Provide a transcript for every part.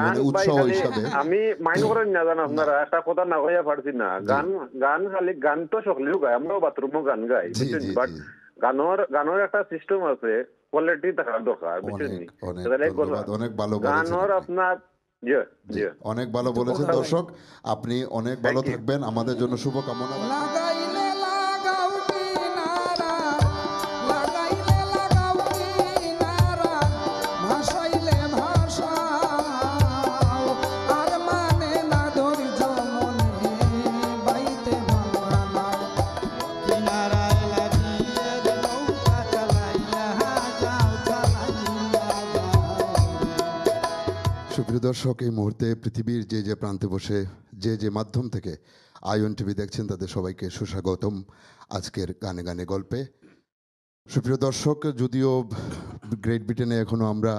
মানে উৎসাহ হিসাবে আমি মাইন্ড করেন না জান আপনারা একটা কথা না কইয়া পারছি না গান গান খালি গান তো সকলেও গায় আমরাও বাথরুমও গান গাই বুঝছেন বাট গানের একটা সিস্টেম আছে কোয়ালিটি থাকার দরকার বুঝছেন নি অনেক ভালো বলেছেন গানের আপনার অনেক ভালো বলেছেন দর্শক আপনি অনেক ভালো থাকবেন আমাদের জন্য শুভকামনা সুপ্রিয় দর্শক এই মুহূর্তে পৃথিবীর যে যে প্রান্তে বসে যে যে মাধ্যম থেকে আইওএন টিভি দেখছেন তাদের সবাইকে সুস্বাগতম আজকের গানে গানে গল্পে। সুপ্রিয় দর্শক যদিও গ্রেট ব্রিটেনে এখনও আমরা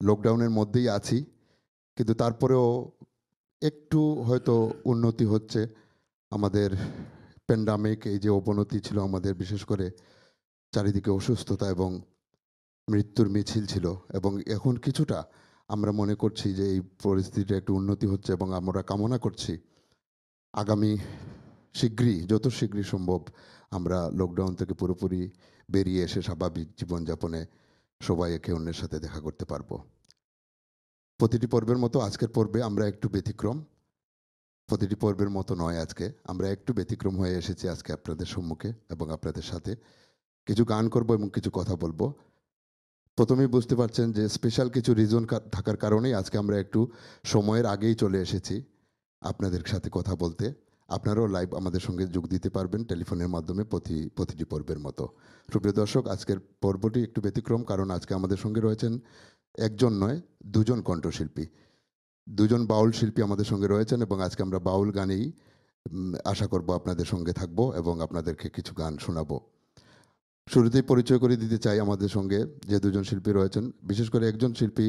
লকডাউনের মধ্যেই আছি কিন্তু তারপরেও একটু হয়তো উন্নতি হচ্ছে আমাদের প্যান্ডামিক এই যে অবনতি ছিল আমাদের বিশেষ করে চারিদিকে অসুস্থতা এবং মৃত্যুর মিছিল ছিল এবং এখন কিছুটা আমরা মনে করছি যে এই পরিস্থিতিটা একটু উন্নতি হচ্ছে এবং আমরা কামনা করছি আগামী শীঘ্রই যত শীঘ্রই সম্ভব আমরা লকডাউন থেকে পুরোপুরি বেরিয়ে এসে স্বাভাবিক জীবনযাপনে সবাই একে অন্যের সাথে দেখা করতে পারবো। প্রতিটি পর্বের মতো আজকের পর্বে আমরা একটু ব্যতিক্রম, প্রতিটি পর্বের মতো নয়, আজকে আমরা একটু ব্যতিক্রম হয়ে এসেছি আজকে আপনাদের সম্মুখে এবং আপনাদের সাথে কিছু গান করব এবং কিছু কথা বলবো। প্রথমেই বুঝতে পারছেন যে স্পেশাল কিছু রিজন থাকার কারণেই আজকে আমরা একটু সময়ের আগেই চলে এসেছি আপনাদের সাথে কথা বলতে। আপনারাও লাইভ আমাদের সঙ্গে যোগ দিতে পারবেন টেলিফোনের মাধ্যমে প্রতিটি পর্বের মতো। সুপ্রিয় দর্শক আজকের পর্বটি একটু ব্যতিক্রম কারণ আজকে আমাদের সঙ্গে রয়েছেন একজন নয় দুজন কণ্ঠশিল্পী, দুজন বাউল শিল্পী আমাদের সঙ্গে রয়েছেন এবং আজকে আমরা বাউল গানেই আশা করব আপনাদের সঙ্গে থাকবো এবং আপনাদেরকে কিছু গান শোনাবো। শুরুতেই পরিচয় করে দিতে চাই আমাদের সঙ্গে যে দুজন শিল্পী রয়েছেন, বিশেষ করে একজন শিল্পী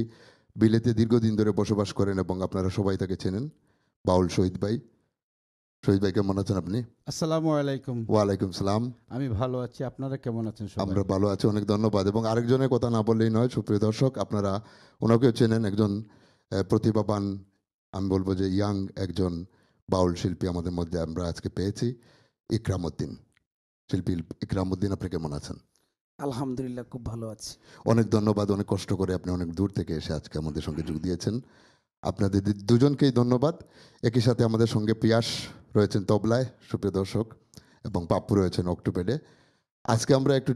বিলেতে দীর্ঘদিন ধরে বসবাস করেন এবং আপনারা সবাই তাকে চেনেন, বাউল শহীদ ভাই। শহীদ ভাই কেমন আছেন আপনি? আসসালামু আলাইকুম। ওয়ালাইকুম সালাম। আমি ভালো আছি, আপনারা কেমন আছেন? আমরা ভালো আছি, অনেক ধন্যবাদ। এবং আরেকজনের কথা না বললেই নয়, সুপ্রিয় দর্শক আপনারা ওনাকেও চেনেন, একজন প্রতিভাবান, আমি বলবো যে ইয়াং একজন বাউল শিল্পী আমাদের মধ্যে আমরা আজকে পেয়েছি, ইকরাম উদ্দিন। শিল্পী ইকরাম উদ্দিন, আপনি কেমন আছেন? আলহামদুলিল্লাহ, খুব ভালো আছি। অনেক ধন্যবাদ, অনেক কষ্ট করে আপনি অনেক দূর থেকে এসে আজকে আমাদের সঙ্গে যোগ দিয়েছেন। আপনাদের দুজনকেই ধন্যবাদ। একই সাথে আমাদের সঙ্গে পিয়াস রয়েছেন তবলায়, সুপ্রিয় দর্শক, এবং পাপ্পু রয়েছেন অক্টোপেডে। আজকে আমরা একটু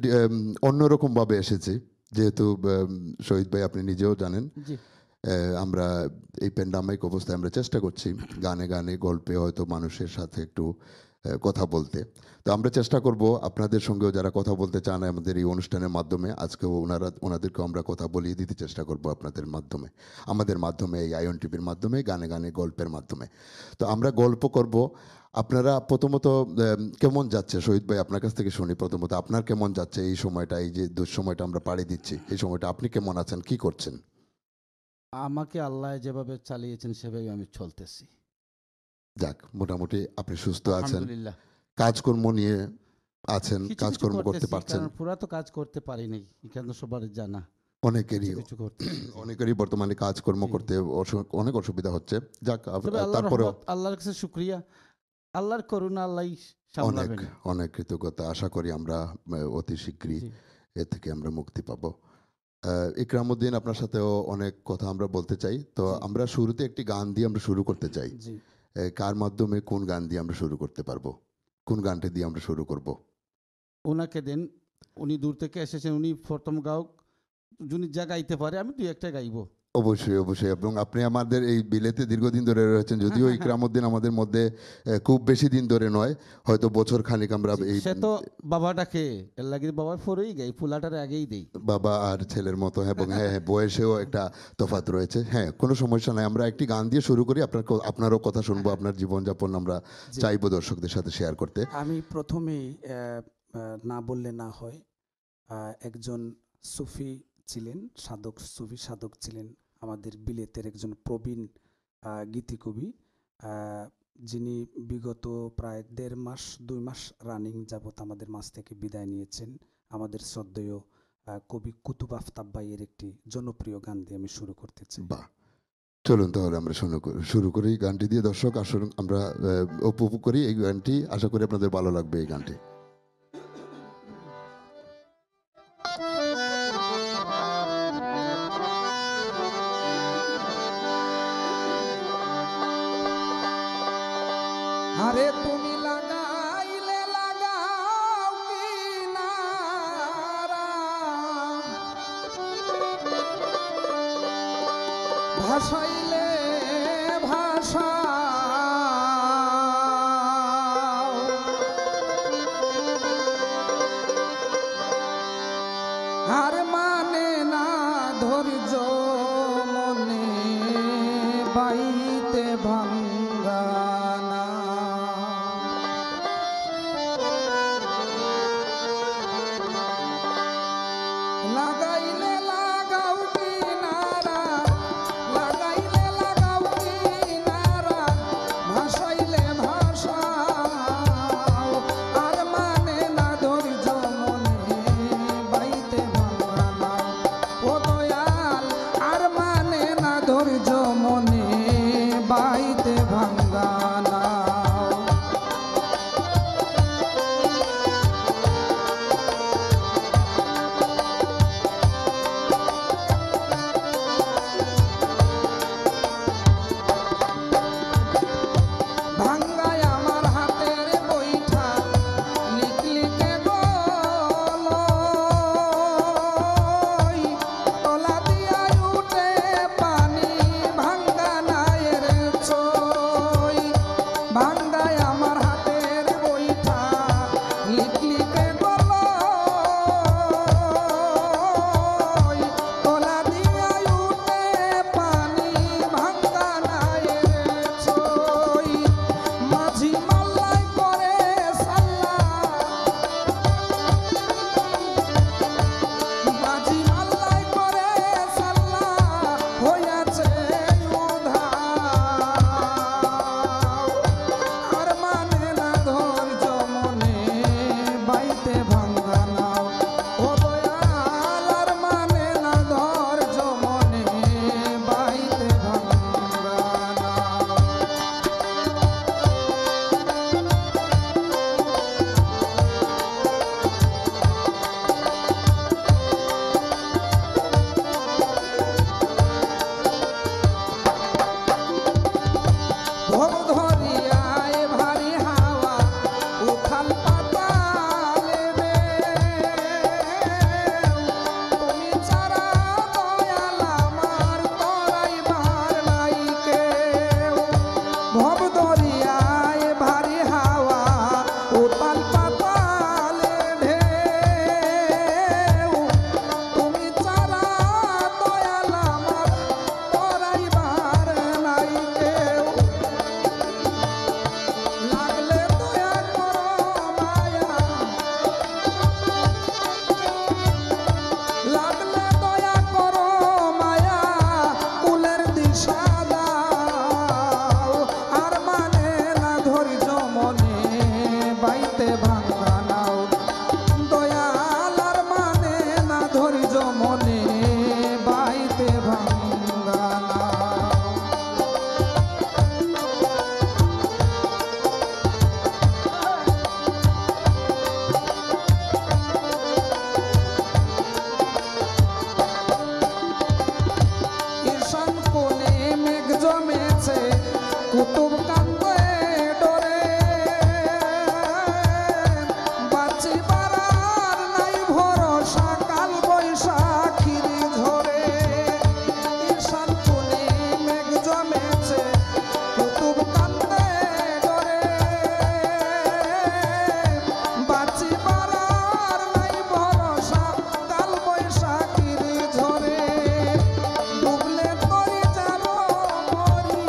অন্যরকমভাবে এসেছি, যেহেতু শহীদ ভাই আপনি নিজেও জানেন আমরা এই প্যান্ডামিক অবস্থায় আমরা চেষ্টা করছি গানে গানে গল্পে হয়তো মানুষের সাথে একটু কথা বলতে। তো আমরা চেষ্টা করব আপনাদের সঙ্গেও যারা কথা বলতে চান আমাদের এই অনুষ্ঠানের মাধ্যমে আজকেও ওনাদেরকেও আমরা কথা বলিয়ে দিতে চেষ্টা করব আপনাদের মাধ্যমে, আমাদের মাধ্যমে, এই আইওএন টিভির মাধ্যমে, গানে গানে গল্পের মাধ্যমে। তো আমরা গল্প করব। আপনারা প্রথমত কেমন যাচ্ছে শহীদ ভাই, আপনার কাছ থেকে শুনি। প্রথমত আপনার কেমন যাচ্ছে এই সময়টা, এই যে দুঃসময়টা আমরা পাড়ি দিচ্ছি, এই সময়টা আপনি কেমন আছেন, কি করছেন? আমাকে আল্লাহ যেভাবে চালিয়েছেন সেভাবে আমি চলতেছি। যাক, মোটামুটি আপনি সুস্থ আছেন, কাজকর্ম নিয়ে আছেন, কাজকর্ম করতে পারছেন। পুরা তো কাজ করতে পারিনি, কেন সবার জানা, অনেকেরই বর্তমানে কাজকর্ম করতে অনেক অসুবিধা হচ্ছে। যাক, তারপরে আল্লাহর কাছে শুকরিয়া, আল্লাহর করুণা, আল্লাহ সামলাবেন। অনেক কৃতজ্ঞতা। আশা করি আমরা অতি শীঘ্রই এ থেকে আমরা মুক্তি পাবো। ইকরাম উদ্দিন, আপনার সাথেও অনেক কথা আমরা বলতে চাই। তো আমরা শুরুতে একটি গান দিয়ে আমরা শুরু করতে চাই। কার মাধ্যমে, কোন গান দিয়ে আমরা শুরু করতে পারবো? কোন গানটি দিয়ে আমরা শুরু করব? ওনাকে দেন, উনি দূর থেকে এসেছেন, উনি প্রথম গায়ক, যিনি যা গাইতে পারে আমি দুই একটা গাইবো। অবশ্যই অবশ্যই। এবং আপনি আমাদের এই বিলেতে দীর্ঘদিন ধরে রয়েছেন, যদিও ইকরাম উদ্দিন আমাদের মধ্যে খুব বেশি দিন ধরে নয়, হয়তো বছর খানিক। আমরা এই সে তো বাবাটাকে এর লাগে বাবার পরেই গাই, ফুলাটার আগেই দেই, বাবা আর ছেলের মতো। এবং হ্যাঁ, বয়সেও একটা তফাৎ রয়েছে। হ্যাঁ, কোনো সমস্যা নাই, আমরা একটি গান দিয়ে শুরু করি। আপনারও কথা শুনবো, আপনার জীবনযাপন আমরা চাইবো দর্শকদের সাথে শেয়ার করতে। আমি প্রথমেই না বললে না হয়, একজন সুফি ছিলেন, সুফি সাধক ছিলেন আমাদের বিলেতের একজন প্রবীণ গীতিকবি, যিনি বিগত প্রায় 2 মাস রানিং যাবৎ আমাদের মাঝ থেকে বিদায় নিয়েছেন। আমাদের শ্রদ্ধেয় কবি কুতুব আফতাব ভাইয়ের একটি জনপ্রিয় গান দিয়ে আমি শুরু করতে চাই। বাহ, চলুন তাহলে আমরা শুরু করি গানটি দিয়ে। দর্শক আসুন আমরা উপভোগ করি এই গানটি। আশা করি আপনাদের ভালো লাগবে এই গানটি। আরে তুমি লাগাইলে লাগাও কিনারা, ভাসাইলে ভাষাও, আর মানে না ধৈর্য মনে বাইতে ভাঙ্গা না। লাগাইলে লাগাও কিনারা, লাগাইলে লাগাও কিনারা, ভাসাইলে ভাষাও, আর মানে না ধৈর্য মনে বাইতে ভাঙ্গা না। ও দয়াল, আর মানে না ধৈর্য মনে বাইতে ভাঙ্গা না। ভাঙ্গায় আমার হাতের বৈঠা লিখলিকে গলই, তলা দিয়া উঠে পানি ভাঙ্গা নায়ের ছই। ভাঙ্গায় আমার হাতের বৈঠা লিখলিকে গলই, তলা দিয়া উঠে পানি ভাঙ্গা নায়ের ছই। মাঝি মাল্লাই করে সাল্লা, মাঝি মাল্লাই করে সাল্লা, হইয়াছে উধাও, আর মানে না ধৈর্য মনে বাইতে ভাঙ্গা নাও। ও দয়াল, আর মানে না ধৈর্য মনে বাইতে ভাঙ্গা নাও। ভব ধরিয়ায় ভারী হাওয়া, উথাল পাতালে ঢেউ, তুমি ছাড়া দয়াল আমার তরাইবার নাই কেউ। ভব ধরিয়ায় ভারী হাওয়া, উথাল পাতালে ঢেউ, তুমি ছাড়া দয়াল আমার তরাইবার নাই কেউ। লাগলে দয়া করো মায়া, লাগলে দয়া করো মায়া, কুলের দিশা দাও, আর মানে না ধৈর্য মনে বাইতে ভাঙ্গা নাও। দয়াল, আর মানে না ধৈর্য মনে বাইতে ভাঙ্গা নাও। ঈশান কোণে মেঘ জমেছে, কুতুব কান্দে ডরে, বাঁচিবার আর নাই ভরসা, কাল বৈশাখীর ঝরে। ঈশান কোণে মেঘ জমেছে, কুতুব কান্দে ডরে, বাঁচিবার আর নাই ভরসা, কাল বৈশাখীর ঝরে। ডুবলে তরি যাব মরি,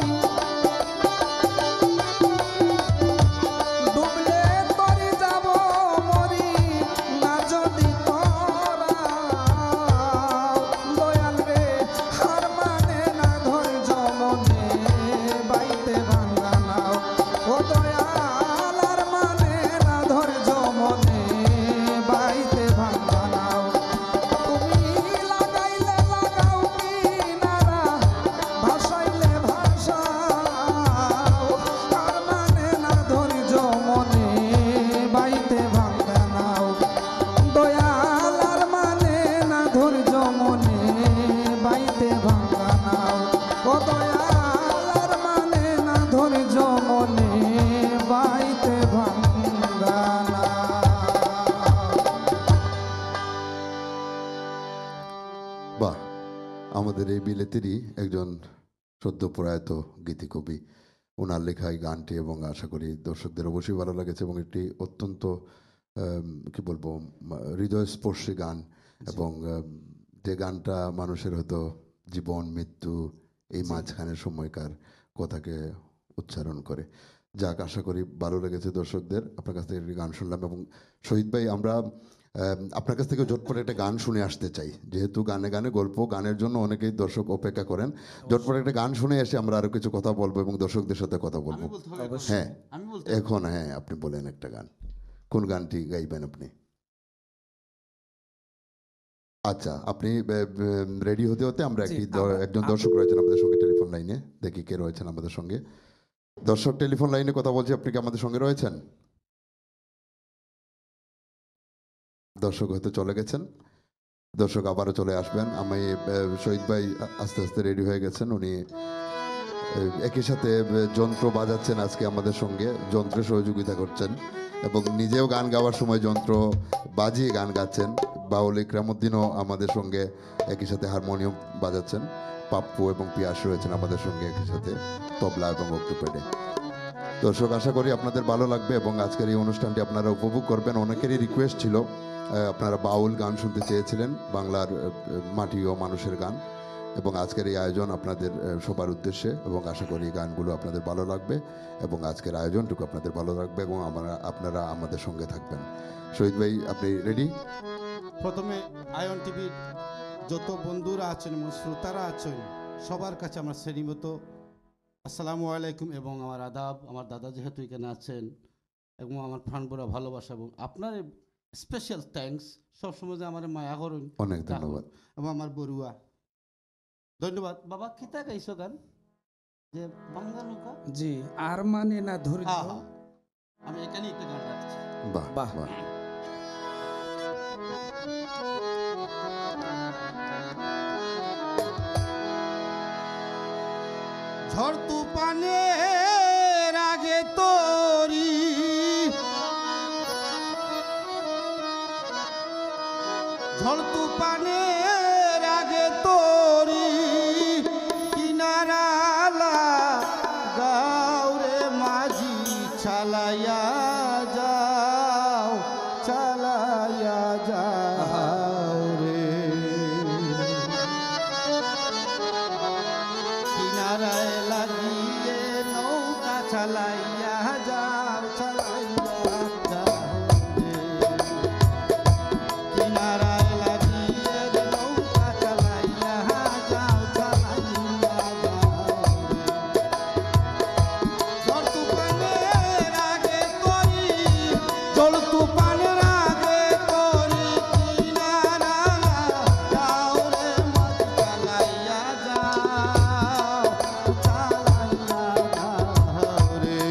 আমাদের এই বিলেতেরই একজন সদ্য প্রয়াত গীতিকবি, ওনার লেখা এই গানটি, এবং আশা করি দর্শকদের অবশ্যই ভালো লেগেছে এবং এটি অত্যন্ত কি বলবো হৃদয়স্পর্শী গান, এবং যে গানটা মানুষের হয়তো জীবন মৃত্যু এই মাঝখানের সময়কার কথাকে উচ্চারণ করে। যাক, আশা করি ভালো লেগেছে দর্শকদের। আপনার কাছ থেকে একটি গান শুনলাম, এবং শহীদ ভাই আমরা আপনার কাছ থেকে ঝটপট একটা গান শুনে আসতে চাই, যেহেতু গানে গানে গল্প, গানের জন্য অনেকেই দর্শক অপেক্ষা করেন। ঝটপট একটা গান শুনে এসে আমরা আরো কিছু কথা বলবো এবং দর্শকদের সাথে কথা বলবো। হ্যাঁ এখন, হ্যাঁ আপনি বলেন একটা গান, কোন গানটি গাইবেন আপনি? আচ্ছা, আপনি রেডি হতে হতে আমরা একজন দর্শক রয়েছেন আমাদের সঙ্গে টেলিফোন লাইনে, দেখি কে রয়েছেন আমাদের সঙ্গে। দর্শক টেলিফোন লাইনে কথা বলছি, আপনি কি আমাদের সঙ্গে রয়েছেন? দর্শক হয়তো চলে গেছেন, দর্শক আবারও চলে আসবেন। আমি শহীদ ভাই আস্তে আস্তে রেডি হয়ে গেছেন, উনি একই সাথে যন্ত্র বাজাচ্ছেন আজকে আমাদের সঙ্গে, যন্ত্রে সহযোগিতা করছেন এবং নিজেও গান গাওয়ার সময় যন্ত্র বাজিয়ে গান গাচ্ছেন। বাউল ইকরামউদ্দিনও আমাদের সঙ্গে একই সাথে হারমোনিয়াম বাজাচ্ছেন, পাপ্পু এবং পিয়াস রয়েছেন আমাদের সঙ্গে একই সাথে তবলা এবং অক্টোপেডে। দর্শক আশা করি আপনাদের ভালো লাগবে এবং আজকের এই অনুষ্ঠানটি আপনারা উপভোগ করবেন। অনেকেরই রিকোয়েস্ট ছিল, আপনারা বাউল গান শুনতে চেয়েছিলেন, বাংলার মাটি ও মানুষের গান, এবং আজকের এই আয়োজন আপনাদের সবার উদ্দেশ্যে, এবং আশা করি এই গানগুলো আপনাদের ভালো লাগবে এবং আজকের আয়োজনটুকু আপনাদের ভালো লাগবে এবং আপনারা আমাদের সঙ্গে থাকবেন। শহীদ ভাই, আপনি রেডি? প্রথমে আয়ন টিভির যত বন্ধুরা আছেন এবং শ্রোতারা আছেন সবার কাছে আমার শ্রেণীমত আসসালামু আলাইকুম এবং আমার আদাব। আমার দাদা যেহেতু এখানে আছেন এবং আমার প্রাণভরা ভালোবাসা এবং আপনার স্পেশাল থ্যাঙ্কস, সবসময় যে আমার মায়া করুন, অনেক ধন্যবাদ। এবং আমার বড়ুয়া ধন্যবাদ। বাবা কিতা গাইছো গান যে বাংলা নৌকা? জি, আর মানে না ধৈর্য। আমি এখানে একটা গান রাখছি। বাহ বাহ বাহ। ঝড় তুফানের আগে তোরি ঝড় তুফানের আগে তোরি কিনারালা গাউরে মাঝি চালাইয়া যাও, চালাইয়া যাও রে। কিনারায় লাগিয়ে নৌকা চালাইয়া যাও, চালাইয়া যাও রে। কিনারায় লাগিয়ে নৌকা চালাইয়া যাও, চালাইয়া যাও রে। ঝড় তুফানের আগে তোরি, ঝড় তুফানের আগে তোরি কিনারা যাও রে মাঝি চালাইয়া যাও, চালাইয়া যাও রে।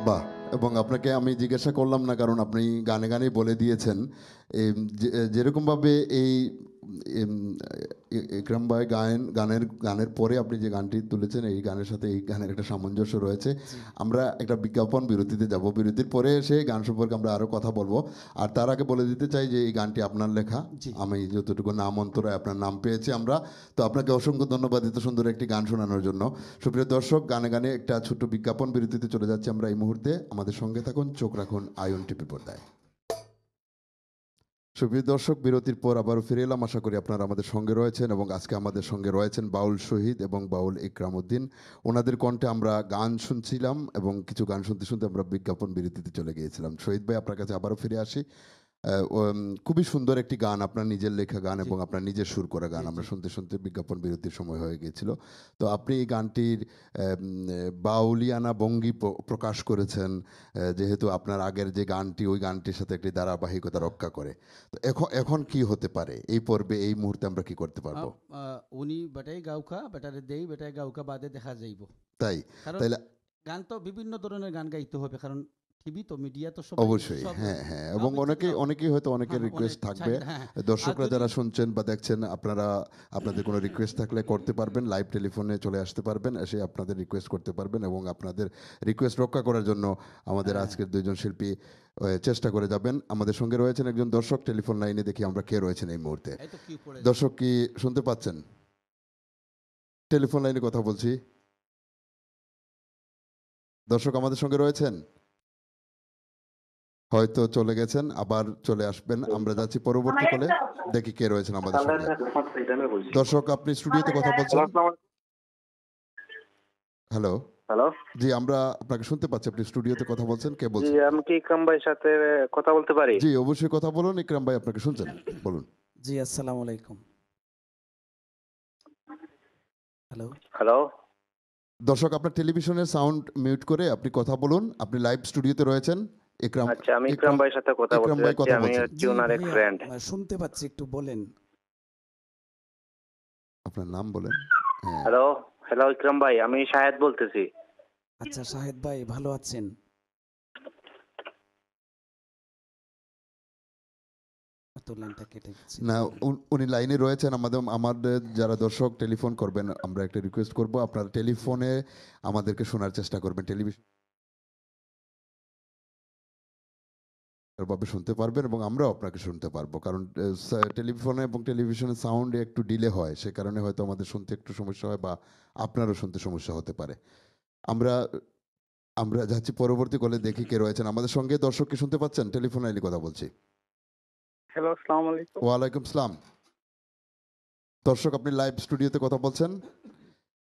বাহ! এবং আপনাকে আমি জিজ্ঞাসা করলাম না, কারণ আপনি গানে গানেই বলে দিয়েছেন। যেরকমভাবে এই এম ইকরাম ভাই গানের পরে আপনি যে গানটি তুলেছেন, এই গানের সাথে এই গানের একটা সামঞ্জস্য রয়েছে। আমরা একটা বিজ্ঞাপন বিরতিতে যাব। বিরতির পরে এসে গান সম্পর্কে আমরা আরও কথা বলবো। আর তার আগে বলে দিতে চাই যে এই গানটি আপনার লেখা। জি। আমি যতটুকু নাম অন্তরায় আপনার নাম পেয়েছি আমরা। তো আপনাকে অসংখ্য ধন্যবাদ এত সুন্দর একটি গান শোনানোর জন্য। সুপ্রিয় দর্শক, গানে গানে একটা ছোট্ট বিজ্ঞাপন বিরতিতে চলে যাচ্ছি আমরা এই মুহূর্তে। আমাদের সঙ্গে থাকুন, চোখ রাখুন আয়ন টিভি পর্দায়। সুপ্রিয় দর্শক, বিরতির পর আবারও ফিরে এলাম। আশা করি আপনারা আমাদের সঙ্গে রয়েছেন এবং আজকে আমাদের সঙ্গে রয়েছেন বাউল শহীদ এবং বাউল ইকরাম উদ্দিন। ওনাদের কণ্ঠে আমরা গান শুনছিলাম এবং কিছু গান শুনতে শুনতে আমরা বিজ্ঞাপন বিরতিতে চলে গিয়েছিলাম। শহীদ ভাই, আপনার কাছে আবারও ফিরে আসি। খুবই সুন্দর একটি গান, আপনার নিজের লেখা গান এবং আপনার নিজের সুর করা গান। আমরা শুনতে শুনতে বিজ্ঞাপন বিরতির সময় হয়ে গিয়েছিল। তো আপনি এই গানটির বাউলিয়ানা ভঙ্গি প্রকাশ করেছেন, যেহেতু আপনার আগের যে গানটি, ওই গানটির সাথে একটি ধারাবাহিকতা রক্ষা করে। তো এখন কি হতে পারে এই পর্বে, এই মুহূর্তে আমরা কি করতে পারবো? উনি বেটাই গাউকা, বেটারে দেই, বেটাই গাউকা বাদে দেখা যাইব। তাই কারণ তাইলে গান তো বিভিন্ন ধরনের গান গাইতে হবে, কারণ টিভি তো, মিডিয়া তো সব অবশ্যই, হ্যাঁ হ্যাঁ, এবং অনেকেই হয়তো অনেকের রিকোয়েস্ট থাকবে। দর্শকরা যারা শুনছেন বা দেখছেন, আপনাদের কোনো রিকোয়েস্ট থাকলে করতে পারবেন, লাইভ টেলিফোনে চলে আসতে পারবেন, এসে আপনাদের রিকোয়েস্ট করতে পারবেন এবং আপনাদের রিকোয়েস্ট রক্ষা করার জন্য আমাদের আজকের দুইজন শিল্পী চেষ্টা করে যাবেন। আমাদের সঙ্গে রয়েছেন একজন দর্শক টেলিফোন লাইনে, দেখি আমরা কে রয়েছেন এই মুহূর্তে। দর্শক কি শুনতে পাচ্ছেন? টেলিফোন লাইনে কথা বলছি। দর্শক আমাদের সঙ্গে রয়েছেন? হয়তো চলে গেছেন, আবার চলে আসবেন। আমরা যাচ্ছি পরবর্তী কলে, দেখি কে রয়েছেন আমাদের সঙ্গে। দর্শক, আপনি স্টুডিওতে কথা বলছেন? হ্যালো। হ্যালো, জি, আমরা আপনাকে শুনতে পাচ্ছি। আপনি স্টুডিওতে কথা বলছেন, কে জি বলছেন? আমি কি ইকরাম ভাইয়ের সাথে কথা বলতে পারি? জি, অবশ্যই কথা বলুন। ইকরাম ভাই আপনাকে শুনছেন, বলুন। জি, আসসালামু আলাইকুম। হ্যালো। হ্যালো, দর্শক, আপনার টেলিভিশনের সাউন্ড মিউট করে আপনি কথা বলুন। আপনি লাইভ স্টুডিওতে রয়েছেন। আচ্ছা, আমি ইকরাম ভাইয়ের সাথে কথা ইকরাম বলতে ভাই চাচ্ছি। কথা আমি বলছেন। হচ্ছি ওনার এক ফ্রেন্ড। শুনতে পাচ্ছি, একটু বলেন। আপনার নাম বলেন। হ্যাঁ। হ্যালো, হ্যালো ইকরাম ভাই, আমি শাহেদ বলতেছি। আচ্ছা শাহেদ ভাই, ভালো আছেন? তো লাইনটা কেটে গেছে। না, উনি লাইনে রয়েছেন। আমাদের যারা দর্শক টেলিফোন করবেন, আমরা একটা রিকোয়েস্ট করব, আপনারা টেলিফোনে আমাদেরকে শোনার চেষ্টা করবেন। টেলিভিশন ভাবে শুনতে পারবেন এবং আমরাও আপনাকে শুনতে পারবো, কারণ টেলিফোনে এবং টেলিভিশনের সাউন্ডে একটু ডিলে হয়, সে কারণে হয়তো আমাদের শুনতে একটু সমস্যা হয় বা আপনারও শুনতে সমস্যা হতে পারে। আমরা আমরা যাচ্ছি পরবর্তী কলে, দেখি কে রয়েছেন আমাদের সঙ্গে। দর্শক কি শুনতে পাচ্ছেন? টেলিফোন লাইনে কথা বলছি। হ্যালো, আসসালামু আলাইকুম। ওয়ালাইকুম সালাম। দর্শক, আপনি লাইভ স্টুডিওতে কথা বলছেন,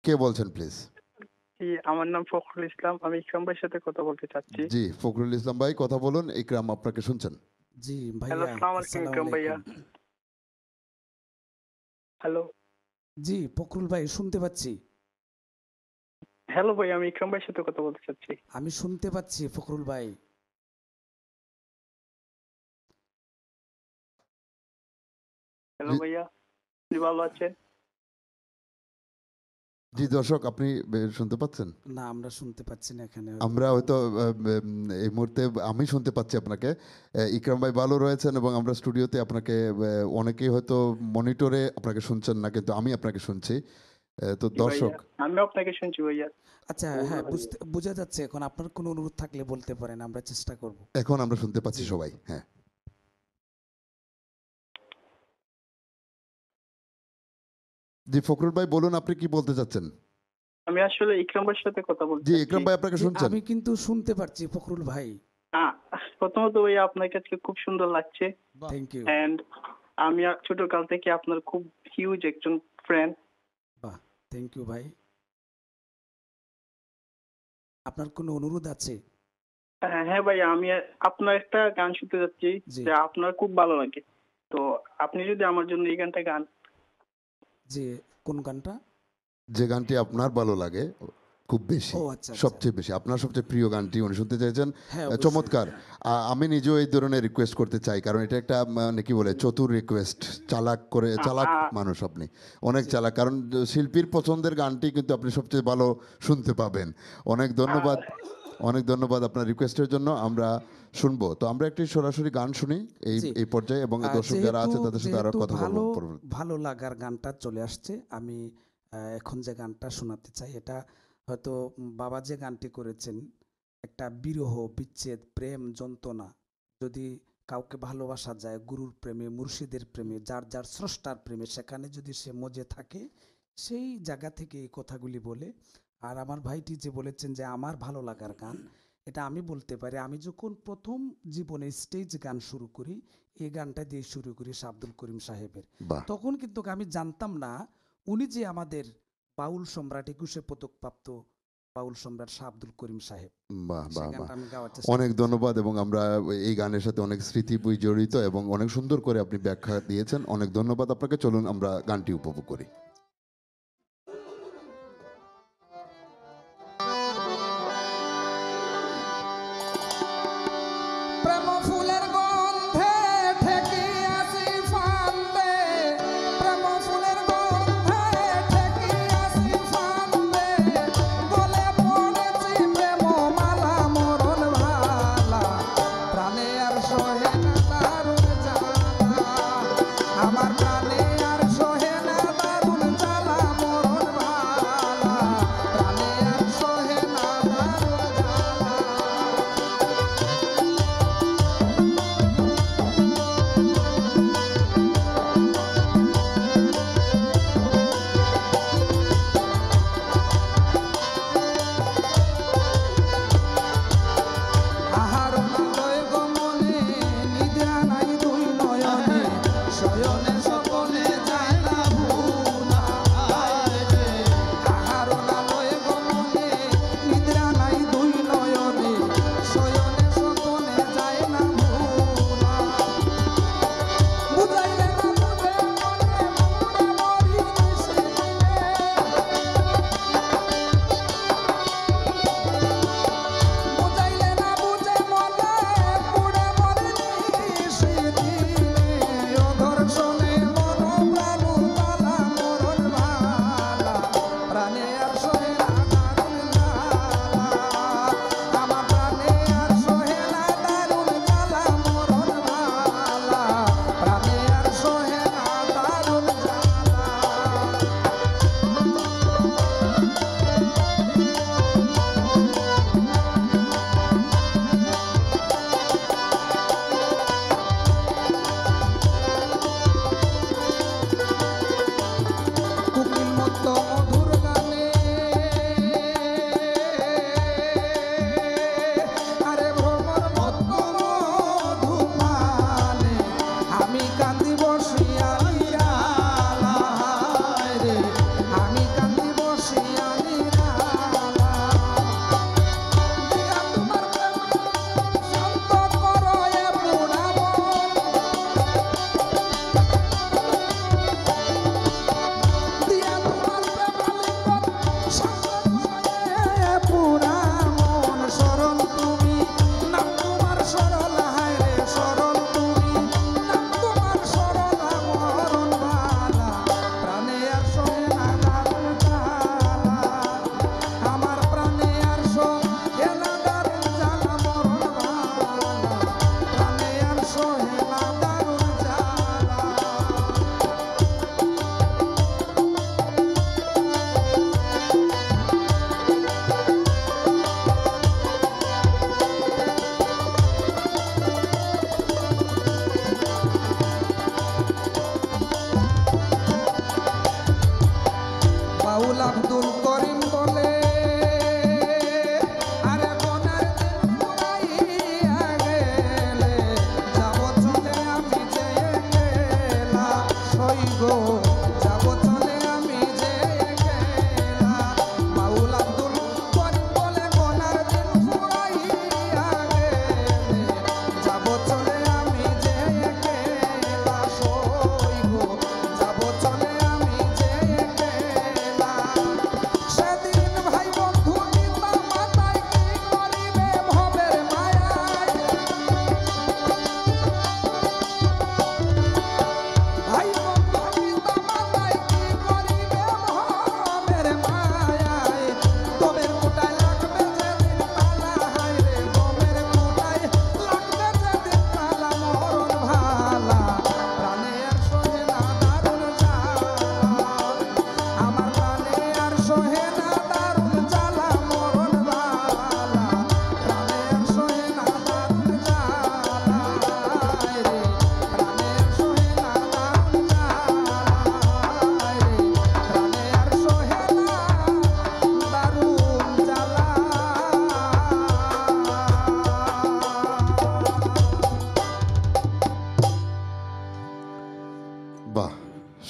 কে বলছেন প্লিজ? জি, আমার নাম ফখরুল ইসলাম। আমি ইকরাম ভাইয়ের সাথে কথা বলতে চাচ্ছি। জি, ফখরুল ইসলাম ভাই কথা বলুন। ইকরাম আপনাকে শুনছেন। জি হ্যালো, ভাইয়া, আসসালামু আলাইকুম ইকরাম ভাইয়া। হ্যালো, জি ফখরুল ভাই, শুনতে পাচ্ছি। হ্যালো ভাই, আমি ইকরাম ভাইয়ের সাথে কথা বলতে চাচ্ছি। আমি শুনতে পাচ্ছি ফখরুল ভাই। হ্যালো ভাইয়া, আপনি ভালো আছেন? জি দর্শক, আপনি শুনতে পাচ্ছেন? না, আমরা শুনতে পাচ্ছি না এখানে। আমরা হয়তো এই মুহূর্তে আমি শুনতে পাচ্ছি আপনাকে। ইকরাম ভাই ভালো রয়েছেন এবং আমরা স্টুডিওতে আপনাকে, অনেকেই হয়তো মনিটরে আপনাকে শুনছেন না, কিন্তু আমি আপনাকে শুনছি। তো জি দর্শক, ভাইয়া, আমি আপনাকে শুনছি ভাইয়া। আচ্ছা, হ্যাঁ, বোঝা যাচ্ছে। এখন আপনার কোনো অনুরোধ থাকলে বলতে পারেন, আমরা চেষ্টা করব। এখন আমরা শুনতে পাচ্ছি সবাই। হ্যাঁ, জি ফখরুল ভাই বলুন, আপনি কি বলতে চাচ্ছেন? আমি আসলে ইকরাম ভাইয়ের সাথে কথা বলতে জি, চাচ্ছি। ইকরাম ভাই আপনাকে শুনছেন? আমি কিন্তু শুনতে পারছি ফখরুল ভাই। প্রথমত ভাইয়া, আপনাকে আজকে খুব সুন্দর লাগছে। Thank you. এন্ড আমি ছোটকাল থেকে আপনার খুব হিউজ একজন ফ্রেন্ড। বাহ, থ্যাংক ইউ ভাই। আপনার কোনো অনুরোধ আছে? হ্যাঁ ভাইয়া, আমি আপনার একটা গান শুনতে যাচ্ছি, জি। যা আপনার খুব ভালো লাগে। তো আপনি যদি আমার জন্য এই গানটা গান। যে কোন গানটা? যে গানটি আপনার ভালো লাগে খুব বেশি, ও আচ্ছা, আচ্ছা। সবচেয়ে বেশি, আপনার সবচেয়ে প্রিয় গানটি উনি শুনতে চাইছেন। হ্যাঁ, অবশ্যই। চমৎকার। আমি নিজেও এই ধরনের রিকোয়েস্ট করতে চাই, কারণ এটা একটা মানে কি বলে, চতুর রিকোয়েস্ট। চালাক মানুষ আপনি, অনেক চালাক, কারণ শিল্পীর পছন্দের গানটি কিন্তু আপনি সবচেয়ে ভালো শুনতে পাবেন। অনেক ধন্যবাদ। অনেক ধন্যবাদ আপনার রিকোয়েস্টের জন্য। আমরা শুনবো, তো আমরা একটি সরাসরি গান শুনি এই জি। এই পর্যায়ে, এবং দর্শক যারা আছে তাদের সাথে আরো যেহেতু কথা ভালো বলবো পরবর্তী। ভালো লাগার গানটা চলে আসছে, আমি এখন যে গানটা শোনাতে চাই এটা হয়তো বাবা যে গানটি করেছেন, একটা বিরহ, বিচ্ছেদ, প্রেম, যন্ত্রণা, যদি কাউকে ভালোবাসা যায় গুরুর প্রেমে, মুর্শিদের প্রেমে, যার যার স্রষ্টার প্রেমে, সেখানে যদি সে মজে থাকে, সেই জায়গা থেকে এই কথাগুলি বলে। আর আমার ভাইটি যে বলেছেন যে আমার ভালো লাগার গান, এটা আমি বলতে পারি, আমি যখন প্রথম জীবনে স্টেজ গান শুরু করি, এই গানটা দিয়ে শুরু করি শাহ আব্দুল করিম সাহেবের। বাহ, তখন কিন্তু আমি জানতাম না উনি যে আমাদের বাউল সম্রাট, 21শে পদকপ্রাপ্ত বাউল সম্রাট শাহ আব্দুল করিম সাহেব। বাহ, সেই বাহ, বাহ। গানটা আমি গাওয়ার চেষ্টা অনেক করছি। ধন্যবাদ, এবং আমরা এই গানের সাথে অনেক স্মৃতি জড়িত, এবং অনেক সুন্দর করে আপনি ব্যাখ্যা দিয়েছেন। অনেক ধন্যবাদ আপনাকে। চলুন আমরা গানটি উপভোগ করি। প্রেম ফুলের গন্ধে ঠেকি আসি ফান্দে, প্রেম ফুলের গন্ধে ঠেকি আসি ফান্দে, গলে পড়েছি প্রেম মালা মরণ ভালা, প্রাণে আর সহে না দারুণ জ্বালা, আমার প্রাণে আর সহে না দারুণ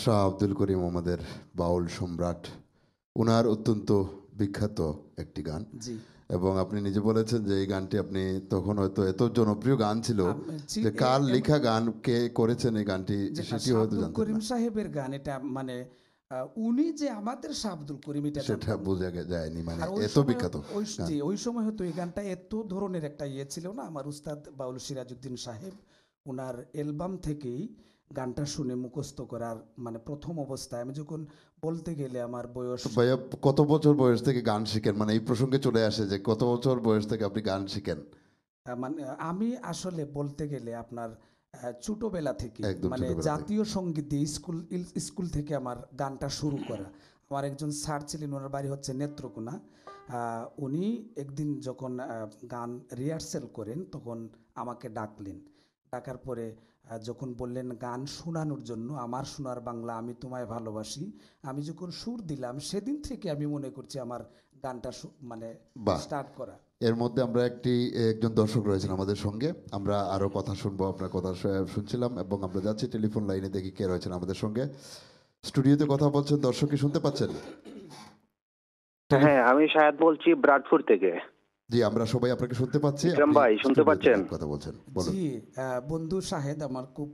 শাহ আব্দুল করিম আমাদের বাউল সম্রাট, ওনার অত্যন্ত বিখ্যাত একটি গান, জি এবং আপনি নিজে বলেছেন যে এই গানটি আপনি তখন হয়তো এত জনপ্রিয় গান ছিল যে জি, কার লেখা গান, কে করেছেন এই গানটি যে সেটি শাহ হয়তো আব্দুল জানতেন করিম না। সাহেবের গান, এটা মানে উনি যে আমাদের শাহ আব্দুল করিম এটা সেটা জানতাম না। বোঝা যায়নি, মানে আর ওই এত সময় বিখ্যাত গান। জি ওই সময় হয়তো এই গানটা এত ধরনের একটা ইয়ে ছিল না। আমার উস্তাদ বাউল সিরাজউদ্দিন সাহেব ওনার অ্যালবাম থেকেই গানটা শুনে মুখস্থ করার, মানে প্রথম অবস্থায় আমি যখন বলতে গেলে আমার বয়স তো ভাইয়া কত বছর বয়স থেকে গান শিখেন, মানে এই প্রসঙ্গে চলে আসে যে কত বছর বয়স থেকে আপনি গান শিখেন? মানে আমি আসলে বলতে গেলে আপনার ছোটবেলা থেকে, একদম মানে ছোটবেলা থেকে। জাতীয় সঙ্গীত দিয়ে স্কুল থেকে আমার গানটা শুরু করা। আমার একজন স্যার ছিলেন, ওনার বাড়ি হচ্ছে নেত্রকোনা। উনি একদিন যখন গান রিহার্সেল করেন তখন আমাকে ডাকলেন। ডাকার পরে যখন বললেন গান শোনানোর জন্য, আমার সোনার বাংলা আমি তোমায় ভালোবাসি, আমি যখন সুর দিলাম সেদিন থেকে আমি মনে করছি আমার গানটা মানে বাহ। স্টার্ট করা। এর মধ্যে আমরা একজন দর্শক রয়েছেন আমাদের সঙ্গে, আমরা আরো কথা শুনবো, আপনার কথা শুনছিলাম, এবং আমরা যাচ্ছি টেলিফোন লাইনে, দেখি কে রয়েছেন আমাদের সঙ্গে। স্টুডিওতে কথা বলছেন, দর্শক কি শুনতে পাচ্ছেন? হ্যাঁ, আমি শায়াদ বলছি ব্রাডফোর্ড থেকে। জি, আমরা সবাই আপনাকে শুনতে পাচ্ছি। বিক্রম আপনি ভাই, শুনতে স্টুডিওতে পাচ্ছেন? কথা বলছেন, বলুন। জি বন্ধু শাহেদ আমার খুব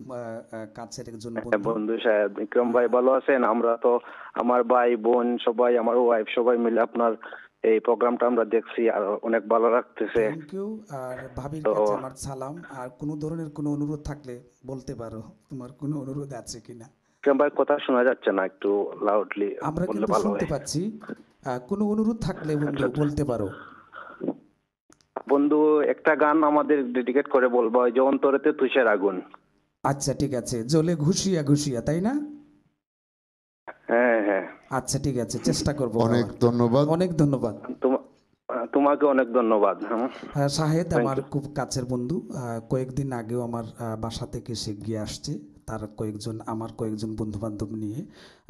কাছের একজন হ্যাঁ, বন্ধু। বন্ধু শায়াদ বিক্রম ভাই ভালো আছেন? আমরা তো আমার ভাই বোন সবাই, আমার ওয়াইফ সবাই মিলে আপনার এই প্রোগ্রামটা আমরা দেখছি আর অনেক ভালো লাগতেছে। Thank you. আর ভাবির তো কাছে আমার সালাম। আর কোনো ধরনের কোনো অনুরোধ থাকলে বলতে পারো, তোমার কোনো অনুরোধ আছে কিনা। বিক্রম ভাই কথা শোনা যাচ্ছে না, একটু লাউডলি আমরা বললে কিন্তু ভালো শুনতে হয়। পাচ্ছি। কোনো অনুরোধ থাকলে বন্ধু বলতে পারো। বন্ধু, একটা গান আমাদের ডেডিকেট করে বলবো, ওই যে অন্তরেতে তুষার আগুন। আচ্ছা ঠিক আছে, জ্বলে ঘুষিয়া ঘুষিয়া, তাই না? হ্যাঁ হ্যাঁ, আচ্ছা ঠিক আছে, চেষ্টা করবো অনেক গাওয়ার। ধন্যবাদ। অনেক ধন্যবাদ। তোমাকে অনেক ধন্যবাদ। হ্যাঁ, শাহেদ Thank আমার you. খুব কাছের বন্ধু। কয়েকদিন আগেও আমার বাসা থেকে সে গিয়ে আসছে, তার আমার কয়েকজন বন্ধু বান্ধব নিয়ে।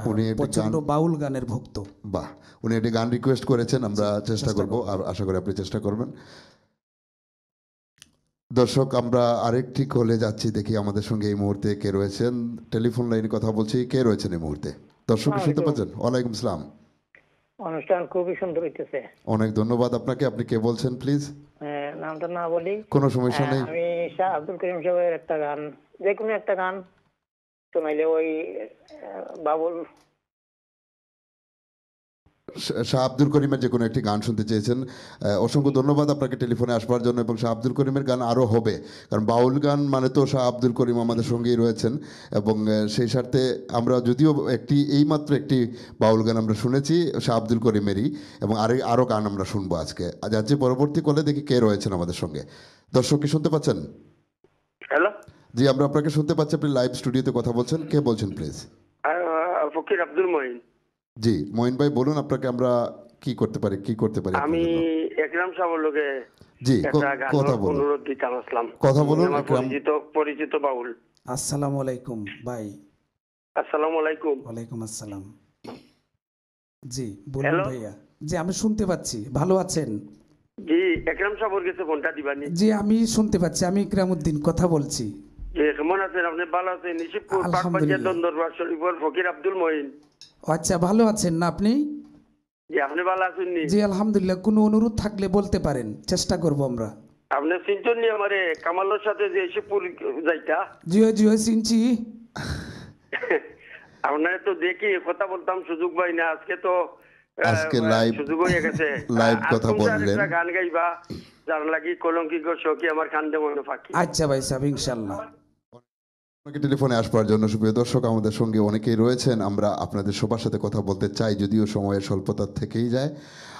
উনি একটি প্রচন্ড গান- বাউল গানের ভক্ত। বাহ, উনি একটি গান রিকোয়েস্ট করেছেন, আমরা চেষ্টা করব, আর আশা করি আপনি চেষ্টা করবেন। দর্শক, আমরা আরেকটি কলে যাচ্ছি, দেখি আমাদের সঙ্গে এই মুহূর্তে কে রয়েছেন। টেলিফোন লাইনে কথা বলছি, কে রয়েছেন এই মুহূর্তে? দর্শক কি শুনতে পাচ্ছেন? ওয়ালাইকুম সালাম। অনুষ্ঠান খুবই সুন্দর হইতেছে। অনেক ধন্যবাদ আপনাকে। আপনি কে বলছেন প্লিজ? নামটা না বলি? কোনো সমস্যা নেই। আমি শাহ আব্দুল করিম সাহেবের একটা গান, যে কোনো একটা গান শোনাইলে, ওই বাবুল। শাহ আব্দুল করিমের যে কোনো একটি গান শুনতে চেয়েছেন। অসংখ্য ধন্যবাদ আপনাকে টেলিফোনে আসবার জন্য, এবং শাহ আব্দুল করিমের গান আরও হবে, কারণ বাউল গান মানে তো শাহ আব্দুল করিম আমাদের সঙ্গেই রয়েছেন, এবং সেই স্বার্থে আমরা যদিও এইমাত্র একটি বাউল গান আমরা শুনেছি শাহ আব্দুল করিমেরই, এবং আরও গান আমরা শুনবো আজকে। যাচ্ছি পরবর্তী কলে, দেখি কে রয়েছেন আমাদের সঙ্গে। দর্শক কি শুনতে পাচ্ছেন? হ্যালো, জি, আমরা আপনাকে শুনতে পাচ্ছি। আপনি লাইভ স্টুডিওতে কথা বলছেন, কে বলছেন প্লিজ? ফকির আব্দুল মঈন। জি মঈন ভাই, বলুন আপনাকে আমরা কি করতে পারি আপনার আমি জন্য? একরাম সাহেবের লোকে জি, একটা গান কথা বলুন, অনুরোধ দিতে আসলাম। কথা বলুন। আমার একরাম, পরিচিত বাউল। আসসালামু আলাইকুম ভাই। আসসালামু আলাইকুম। ওয়ালাইকুম আসসালাম। জি বলুন Hello? ভাইয়া। জি আমি শুনতে পাচ্ছি, ভালো আছেন? জি, একরাম সাহেবের কাছে ফোনটা দিবানি। জি আমি শুনতে পাচ্ছি, আমি ইকরামউদ্দিন কথা বলছি। জি, কেমন আছেন আপনি? ভালো আছেন? নিশিপুর আলহামদুলিল্লাহ। পাকবাজার দন্দরবাদ শরীফর ফকির আব্দুল মঈন। ও আচ্ছা, ভালো আছেন না আপনি? জি, আপনি ভালো আছেন নি? জি আলহামদুলিল্লাহ। কোনো অনুরোধ থাকলে বলতে পারেন, চেষ্টা করব আমরা। আপনি চিনছেন নি আমারে কামালের সাথে যে শিবপুর যাইতা? জিও জিও চিনছি। আপনার তো দেখি কথা বলতাম, সুযোগ পাই না। আজকে তো আজকে live- সুযোগ হয়ে গেছে। live কথা আর তোমরা বললেন। একটা গান গাইবা, যার লাগি কলঙ্কিক শোকি আমার কান্দে মনে ফাঁকি। আচ্ছা ভাই সাহেব, ইনশাল্লাহ। আপনাকে টেলিফোনে আসবার জন্য সুপ্রিয় দর্শক, আমাদের সঙ্গে অনেকেই রয়েছেন। আমরা আপনাদের সবার সাথে কথা বলতে চাই, যদিও সময়ের স্বল্পতা থেকেই যায়।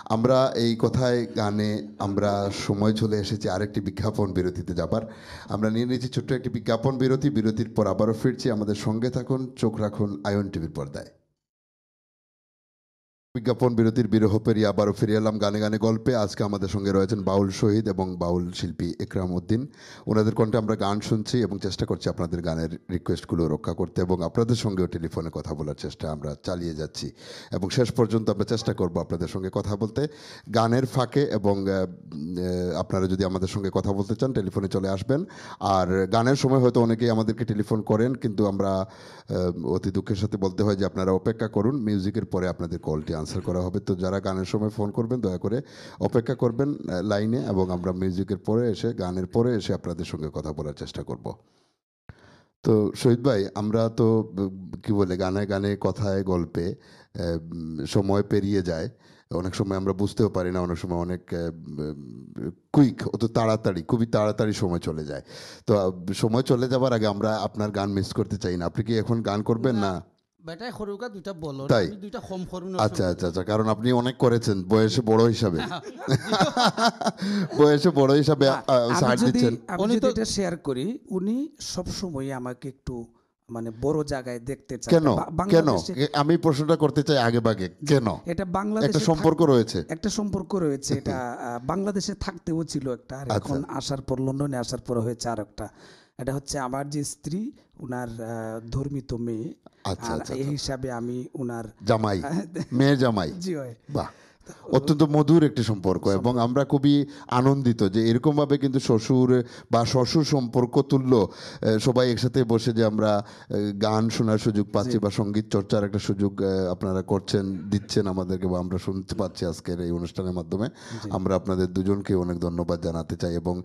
আমরা এই কথায় গানে আমরা সময় চলে এসেছি আরেকটি বিজ্ঞাপন বিরতিতে যাবার। আমরা নিয়ে নিয়েছি ছোট্ট একটি বিজ্ঞাপন বিরতি। বিরতির পর আবারও ফিরছি। আমাদের সঙ্গে থাকুন, চোখ রাখুন আয়ন টিভির পর্দায়। বিজ্ঞাপন বিরতির বিরহ পেরিয়ে আবারও ফিরে এলাম গানে গানে গল্পে। আজকে আমাদের সঙ্গে রয়েছেন বাউল শহীদ এবং বাউল শিল্পী একরাম উদ্দিন। ওনাদের কণ্ঠে আমরা গান শুনছি এবং চেষ্টা করছি আপনাদের গানের রিকোয়েস্টগুলো রক্ষা করতে এবং আপনাদের সঙ্গেও টেলিফোনে কথা বলার চেষ্টা আমরা চালিয়ে যাচ্ছি এবং শেষ পর্যন্ত আমরা চেষ্টা করব আপনাদের সঙ্গে কথা বলতে গানের ফাঁকে। এবং আপনারা যদি আমাদের সঙ্গে কথা বলতে চান টেলিফোনে চলে আসবেন। আর গানের সময় হয়তো অনেকেই আমাদেরকে টেলিফোন করেন, কিন্তু আমরা অতি দুঃখের সাথে বলতে হয় যে আপনারা অপেক্ষা করুন, মিউজিকের পরে আপনাদের কলটি আনসার করা হবে। তো যারা গানের সময় ফোন করবেন দয়া করে অপেক্ষা করবেন লাইনে, এবং আমরা মিউজিকের পরে এসে গানের পরে এসে আপনাদের সঙ্গে কথা বলার চেষ্টা করব। তো শহীদ ভাই, আমরা তো কি বলে গানে গানে কথায় গল্পে সময় পেরিয়ে যায়, অনেক সময় আমরা বুঝতেও পারি না, অনেক সময় অনেক কুইক, অত তাড়াতাড়ি, খুবই তাড়াতাড়ি সময় চলে যায়। তো সময় চলে যাবার আগে আমরা আপনার গান মিস করতে চাই না। আপনি কি এখন গান করবেন? না বেটাই সরুকা দুইটা বলো, তাই? আমি দুইটা কম করুন। আচ্ছা আচ্ছা আচ্ছা, কারণ আপনি অনেক করেছেন বয়সে বড় হিসাবে, বয়সে বড় হিসাবে সাহায্য দিচ্ছেন। আমি যদি এটা শেয়ার করি, উনি সবসময় আমাকে একটু মানে বড় জায়গায় দেখতে চায়। কেন কেন আমি প্রশ্নটা করতে চাই আগে ভাগে, কেন? এটা বাংলাদেশে একটা সম্পর্ক রয়েছে, একটা সম্পর্ক রয়েছে। এটা বাংলাদেশে থাকতেও ছিল একটা, আর এখন আসার পর লন্ডনে আসার পর হয়েছে আর একটা। এটা হচ্ছে আমার যে স্ত্রী, উনার ধর্মিত মেয়ে, এই হিসাবে আমি উনার জামাই, মেয়ের জামাই। জি হয়। বাহ, অত্যন্ত মধুর একটি সম্পর্ক এবং আমরা খুবই আনন্দিত যে এরকমভাবে কিন্তু শ্বশুর বা শ্বশুর সম্পর্ক তুল্য সবাই একসাথে বসে যে আমরা গান শোনার সুযোগ পাচ্ছি বা সঙ্গীত চর্চার একটা সুযোগ আপনারা করছেন, দিচ্ছেন আমাদেরকে, বা আমরা শুনতে পাচ্ছি আজকের এই অনুষ্ঠানের মাধ্যমে। আমরা আপনাদের দুজনকে অনেক ধন্যবাদ জানাতে চাই এবং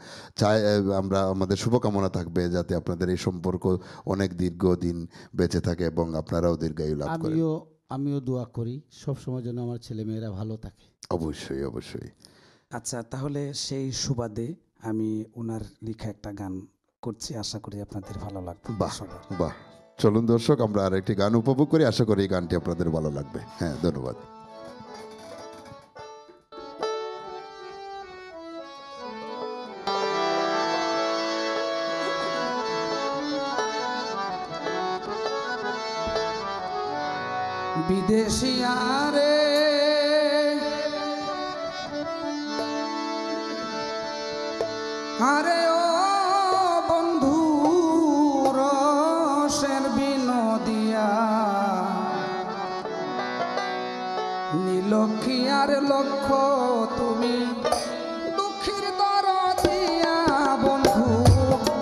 চাই আমরা, আমাদের শুভকামনা থাকবে যাতে আপনাদের এই সম্পর্ক অনেক দীর্ঘদিন বেঁচে থাকে এবং আপনারাও দীর্ঘায়ু লাভ করেন। আমিও দোয়া করি সব সময় যেন আমার ছেলে মেয়েরা ভালো থাকে। অবশ্যই অবশ্যই। আচ্ছা, তাহলে সেই সুবাদে আমি ওনার লেখা একটা গান করছি, আশা করি আপনাদের ভালো লাগবে। বাহ বাহ, চলুন দর্শক আমরা আর একটি গান উপভোগ করি, আশা করি এই গানটি আপনাদের ভালো লাগবে। হ্যাঁ, ধন্যবাদ। বিদেশিয়ারে আরে ও বন্ধু রসের বিনোদিয়া, নীলক্ষী আর লক্ষ্য তুমি দুঃখীর দরদিয়া, বন্ধু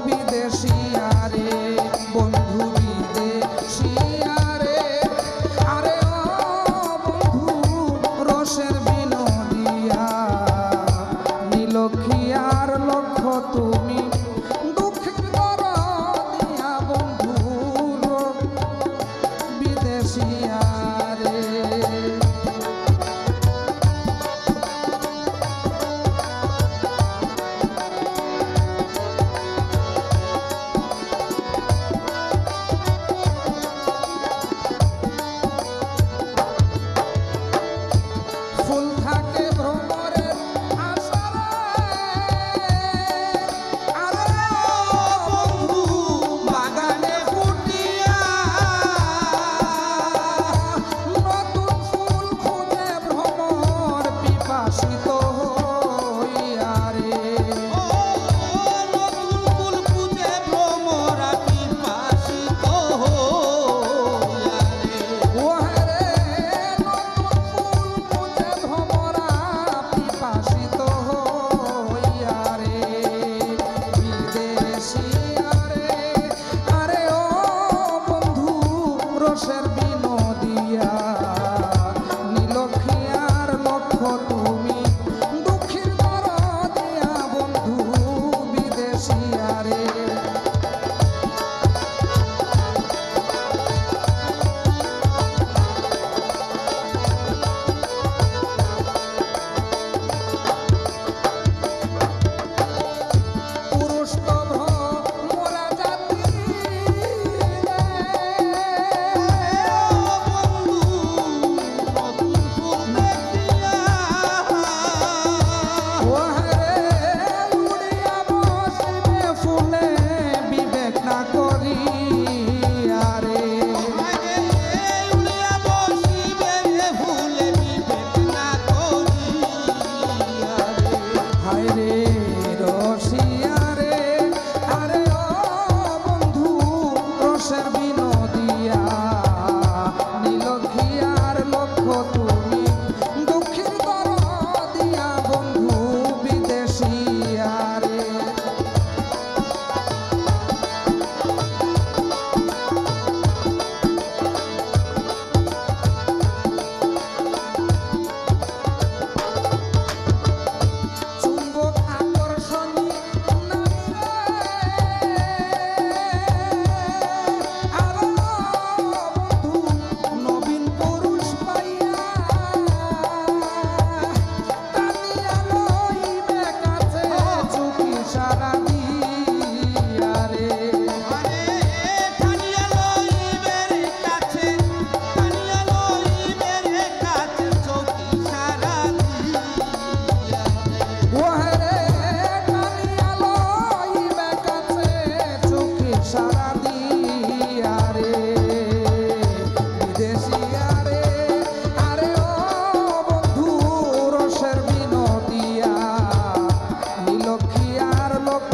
বিদেশিয়ারে, বন্ধু বিদেশিয়ারে, আরে ও বন্ধু রসের বিনোদিয়া, নীলক্ষী আর লক্ষ্য তুমি দুঃখের দরদিয়া, বন্ধু বিদেশিয়ারে। ফুল থাকে ভ্রমরের আশারে,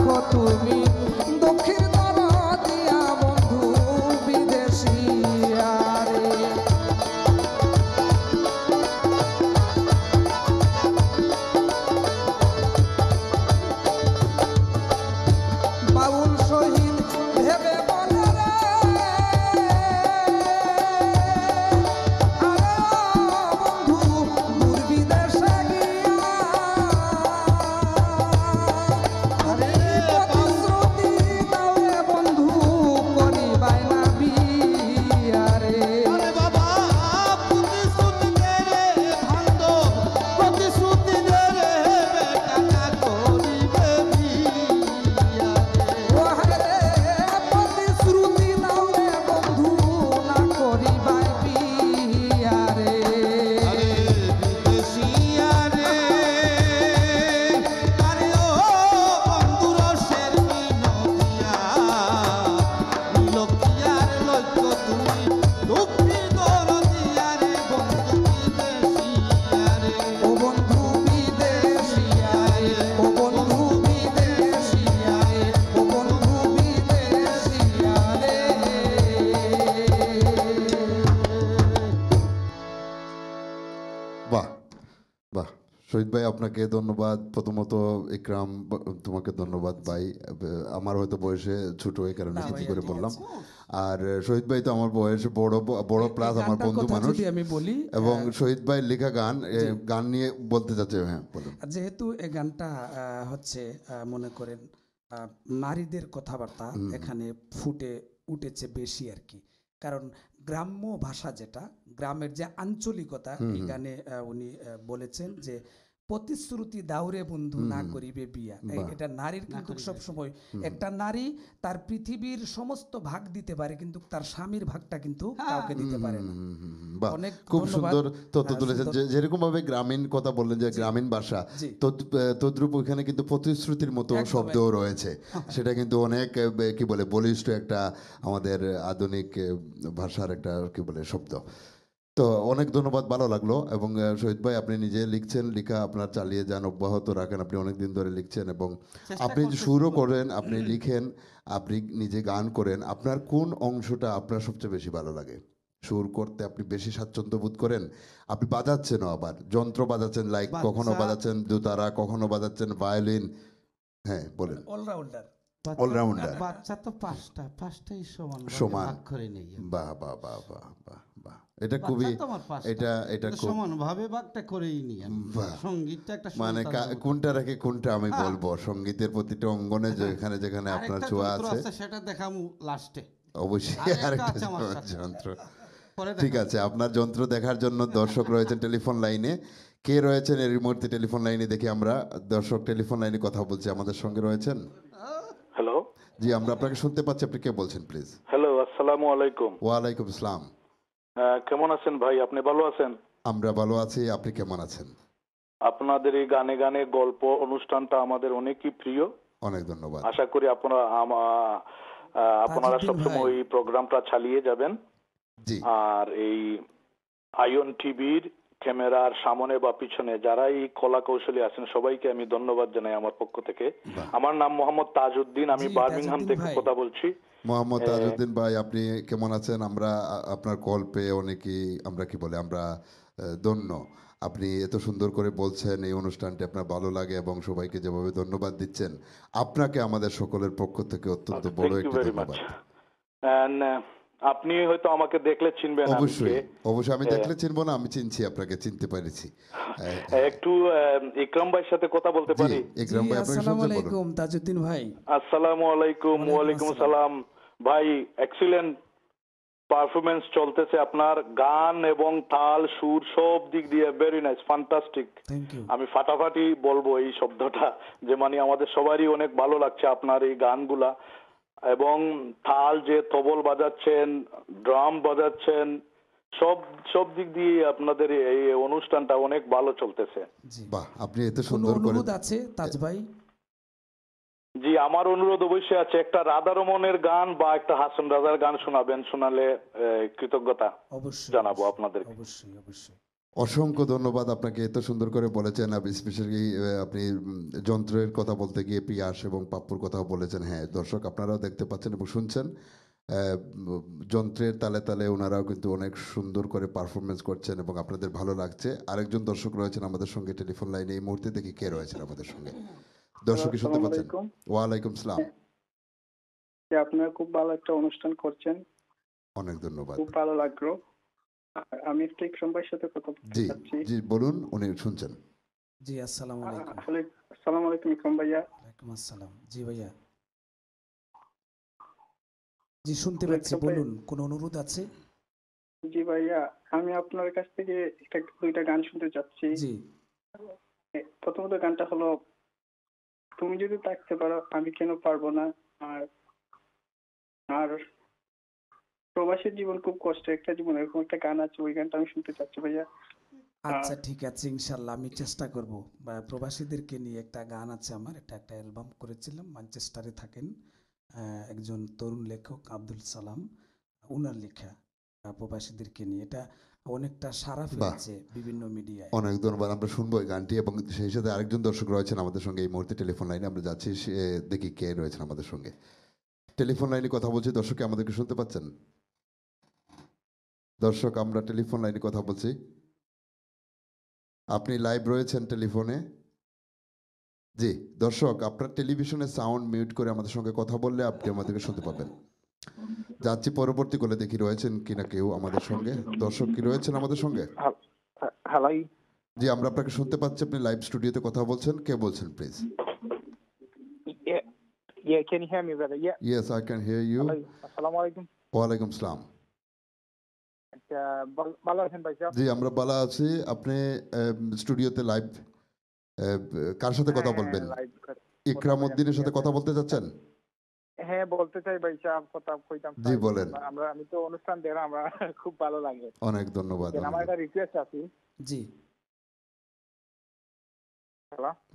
রাখো তুমি দক্ষিণ দিয়া বন্ধু বিদেশিয়া রে। বাউল শহীদ ভেবে বলে রে আরে বন্ধু দূর বিদেশে গিয়া আরে প্রতিশ্রুতি দাও রে বন্ধু করিবাই না বিয়া রে। আরে বাবা প্রতিশ্রুতি দে রে ভান্ডো, প্রতিশ্রুতি দে রে বেটা করিবে বিয়া রে। ও হায় রে প্রতিশ্রুতি দাও রে বন্ধু না করিবাই বিয়া রে। আরে বিদেশিয়া রে, আরে ও বন্ধুরসের মিনতিয়া, মিলকিয়ার লক্ষ্য তুমি দুঃখী দরদিয়া রে বন্ধু বিদেশিয়া রে। ও বন্ধু বিদেশিয়া রে, ও বন্ধু বিদেশিয়া রে, ও বন্ধু বিদেশিয়া রে। বাহ বাহ, শহীদ ভাই আপনাকে ধন্যবাদ। প্রথমত ইকরাম, তোমাকে ধন্যবাদ ভাই। আমার হয়তো বয়সে ছোট এই কারণে না কিছু ভাইয়া, করে ঠিক বললাম। আছে। আর শহীদ ভাই তো আমার বয়সে বড় বড় প্লাস আমার গানটার বন্ধু কথা মানুষ। যদি আমি বলি, এবং শহীদ ভাই লেখা গান, গান নিয়ে বলতে চাচ্ছে। হ্যাঁ বলুন। যেহেতু এই গানটা হচ্ছে মনে করেন নারীদের কথাবার্তা এখানে ফুটে উঠেছে বেশি আর কি। কারণ গ্রাম্য ভাষা যেটা, গ্রামের যে আঞ্চলিকতা, এই গানে উনি বলেছেন যে প্রতিশ্রুতি দাউরে বন্ধু না করিবে বিয়া। এটা নারীর কিন্তু সবসময়, একটা নারী তার পৃথিবীর সমস্ত ভাগ দিতে পারে কিন্তু তার স্বামীর ভাগটা কিন্তু কাউকে দিতে পারে না। বাহ, অনেক খুব ধন্যবাদ। সুন্দর তথ্য হ্যাঁ, তুলেছেন। সুন্দর। যেরকম ভাবে গ্রামীণ কথা বললেন যে গ্রামীণ ভাষা, জি। তদ্রূপ ওইখানে কিন্তু প্রতিশ্রুতির মতো একদম, শব্দও রয়েছে। সেটা কিন্তু অনেক কি বলে বলিষ্ঠ একটা আমাদের আধুনিক ভাষার একটা কি বলে শব্দ। তো অনেক ধন্যবাদ, ভালো লাগলো। এবং শহীদ ভাই আপনি নিজে লিখছেন, লেখা আপনার চালিয়ে যান, অব্যাহত রাখেন। আপনি অনেক দিন ধরে লিখছেন এবং আপনি যে সুরও করেন, আপনি লিখেন, আপনি নিজে গান করেন। আপনার কোন অংশটা আপনার সবচেয়ে বেশি ভালো লাগে? সুর করতে আপনি বেশি স্বাচ্ছন্দ্য বোধ করেন? আপনি বাজাচ্ছেনও, আবার যন্ত্র বাজাচ্ছেন, লাইক কখনো বাজাচ্ছেন দোতারা, কখনো বাজাচ্ছেন ভায়োলিন। হ্যাঁ বলেন। অলরাউন্ডার। অলরাউন্ডার। বাচ্চা তো পাঁচটাই সমান সমান। ভাগ করে নেই। বাহ বাহ বাহ বাহ বাহ বাহ, এটা খুবই, এটা খুব সমান ভাবে ভাগটা করেই নি। বাহ। সঙ্গীতটা একটা মানে কোনটা রেখে কোনটা আমি বলবো, সঙ্গীতের প্রতিটা অঙ্গনে যেখানে যেখানে আপনার ছোঁয়া আছে সেটা দেখামু লাস্টে। অবশ্যই আরেকটা আরেকটা আছে আমার সাথে। যন্ত্র। পরে ঠিক আছে, আপনার যন্ত্র দেখার জন্য দর্শক রয়েছেন টেলিফোন লাইনে। কে রয়েছেন এই মুহূর্তে টেলিফোন লাইনে দেখি আমরা। দর্শক টেলিফোন লাইনে কথা বলছি, আমাদের সঙ্গে রয়েছেন। হ্যালো, জি আমরা আপনাকে শুনতে পাচ্ছি, আপনি কে বলছেন প্লিজ? হ্যালো, আসসালামু আলাইকুম। ওয়ালাইকুম আসসালাম। কেমন আছেন ভাই? আপনি ভালো আছেন? আমরা ভালো আছি, আপনি কেমন আছেন? আপনাদের এই গানে গানে গল্প অনুষ্ঠানটা আমাদের অনেকই প্রিয়। অনেক ধন্যবাদ। আশা করি আপনারা সবসময় এই প্রোগ্রামটা চালিয়ে যাবেন। জি। আর এই আইয়ন টিভির ক্যামেরার সামনে বা পিছনে যারা এই কলা কৌশলী আছেন সবাইকে আমি ধন্যবাদ জানাই আমার পক্ষ থেকে। আমার নাম মোহাম্মদ তাজউদ্দিন, আমি বার্মিংহাম থেকে কথা বলছি। মোহাম্মদ তাজউদ্দিন ভাই, আপনি কেমন আছেন? আমরা আপনার কল পেয়ে অনেকেই আমরা কি বলে আমরা ধন্য। আপনি এত সুন্দর করে বলছেন, এই অনুষ্ঠানটি আপনার ভালো লাগে এবং সবাইকে যেভাবে ধন্যবাদ দিচ্ছেন, আপনাকে আমাদের সকলের পক্ষ থেকে অত্যন্ত বড় একটি ধন্যবাদ। আপনি হয়তো আমাকে দেখলে চিনবেন। অবশ্যই অবশ্যই, আমি দেখলে চিনবো না? আমি চিনছি, আপনাকে চিনতে পেরেছি। একটু ইকরাম ভাইয়ের সাথে কথা বলতে পারি? ইকরাম ভাই, আপনাকে আসসালামু শুনতে বলুন। আলাইকুম তাজউদ্দিন ভাই। আসসালামু আলাইকুম। ওয়ালাইকুম আসসালাম ভাই। এক্সিলেন্ট পারফরমেন্স চলতেছে আপনার, গান এবং তাল সুর সব দিক দিয়ে very nice, fantastic. Thank you. আমি ফাটাফাটি বলবো এই শব্দটা, যে মানে আমাদের সবারই অনেক ভালো লাগছে আপনার এই গানগুলা। এবং তাল যে তবল বাজাচ্ছেন, ড্রাম বাজাচ্ছেন, সব দিক দিয়ে আপনাদের এই অনুষ্ঠানটা অনেক ভালো চলতেছে। বাহ, আপনি এত সুন্দর করে। অনুরোধ আছে তাজ ভাই? জি, আমার অনুরোধ অবশ্যই আছে। একটা রাধা রমনের গান বা একটা হাসন রাজার গান শোনাবেন, শোনালে কৃতজ্ঞতা অবশ্যই জানাবো আপনাদের। অবশ্যই অবশ্যই। অসংখ্য ধন্যবাদ আপনাকে, এত সুন্দর করে বলেছেন। স্পেশালি আপনি যন্ত্রের কথা বলতে গিয়ে পিয়াস এবং পাপ্পুর কথাও বলেছেন। হ্যাঁ দর্শক, আপনারাও দেখতে পাচ্ছেন এবং শুনছেন যন্ত্রের তালে তালে ওনারাও কিন্তু অনেক সুন্দর করে পারফরমেন্স করছেন এবং আপনাদের ভালো লাগছে। আরেকজন দর্শক রয়েছেন আমাদের সঙ্গে টেলিফোন লাইনে, এই মুহূর্তে দেখি কে রয়েছেন আমাদের সঙ্গে। দর্শকই শুনতে পাচ্ছেন? ওয়ালাইকুম সালাম। আপনারা খুব ভালো একটা অনুষ্ঠান করছেন, অনেক ধন্যবাদ, খুব ভালো লাগলো। আমি একটু ইকরাম ভাইয়ের সাথে কথা বলতে জি চাচ্ছি। জি বলুন, উনি শুনছেন। জি আসসালামু আলাইকুম। আসসালামু আলাইকুম ইকরাম ভাইয়া। ওয়ালাইকুম আসসালাম। জি ভাইয়া, জি শুনতে পাচ্ছি, বলুন, কোন অনুরোধ আছে? জি ভাইয়া, আমি আপনার কাছ থেকে দুইটা গান শুনতে চাচ্ছি। জি। প্রথমত গানটা হলো তুমি যদি থাকতে পারো আমি কেন পারবো না। আর আর প্রবাসীর জীবন খুব কষ্টের একটা জীবন, এরকম একটা গান আছে, ওই গানটা আমি শুনতে চাচ্ছি ভাইয়া। আচ্ছা ঠিক আছে, ইনশাল্লাহ আমি চেষ্টা করব। প্রবাসীদেরকে নিয়ে একটা গান আছে আমার, এটা একটা অ্যালবাম করেছিলাম, ম্যানচেস্টারে থাকেন একজন তরুণ লেখক আব্দুল সালাম, ওনার লেখা প্রবাসীদেরকে নিয়ে। এটা অনেকটা সাড়া ফেলেছে বিভিন্ন মিডিয়ায়। অনেক ধন্যবাদ, আমরা শুনবো এই গানটি। এবং সেই সাথে আরেকজন দর্শক রয়েছেন আমাদের সঙ্গে এই মুহূর্তে টেলিফোন লাইনে, আমরা যাচ্ছি দেখি কে রয়েছেন আমাদের সঙ্গে। টেলিফোন লাইনে কথা বলছি, দর্শক আমাদেরকে শুনতে পাচ্ছেন? দর্শক, আমরা টেলিফোন লাইনে কথা বলছি, আপনি লাইভ রয়েছেন টেলিফোনে। জি দর্শক, আপনার টেলিভিশনের সাউন্ড মিউট করে আমাদের সঙ্গে কথা বললে আপনি আমাদেরকে শুনতে পাবেন। যাচ্ছি পরবর্তী কোলে, দেখি রয়েছেন কিনা কেউ আমাদের সঙ্গে। দর্শক কি রয়েছেন আমাদের সঙ্গে? হ্যালো, জি আমরা আপনাকে শুনতে পাচ্ছি, আপনি লাইভ স্টুডিওতে কথা বলছেন। কে বলছেন please? Yeah, can you hear me, brother? Yeah. Yes, I can hear you. Assalamu alaikum. ওয়ালাইকুম সালাম। ভালো আছেন ভাই সাহেব? জি আমরা ভালো আছি। আপনি স্টুডিওতে লাইভ কার সাথে কথা বলবেন? ইকরাম উদ্দিনের সাথে কথা বলতে যাচ্ছেন? হ্যাঁ বলতে চাই ভাই সাহেব, কথা কইতাম। জি বলেন। আমি তো অনুষ্ঠান দেন, আমরা খুব ভালো লাগে। অনেক ধন্যবাদ। আমার একটা রিকোয়েস্ট আছে। জি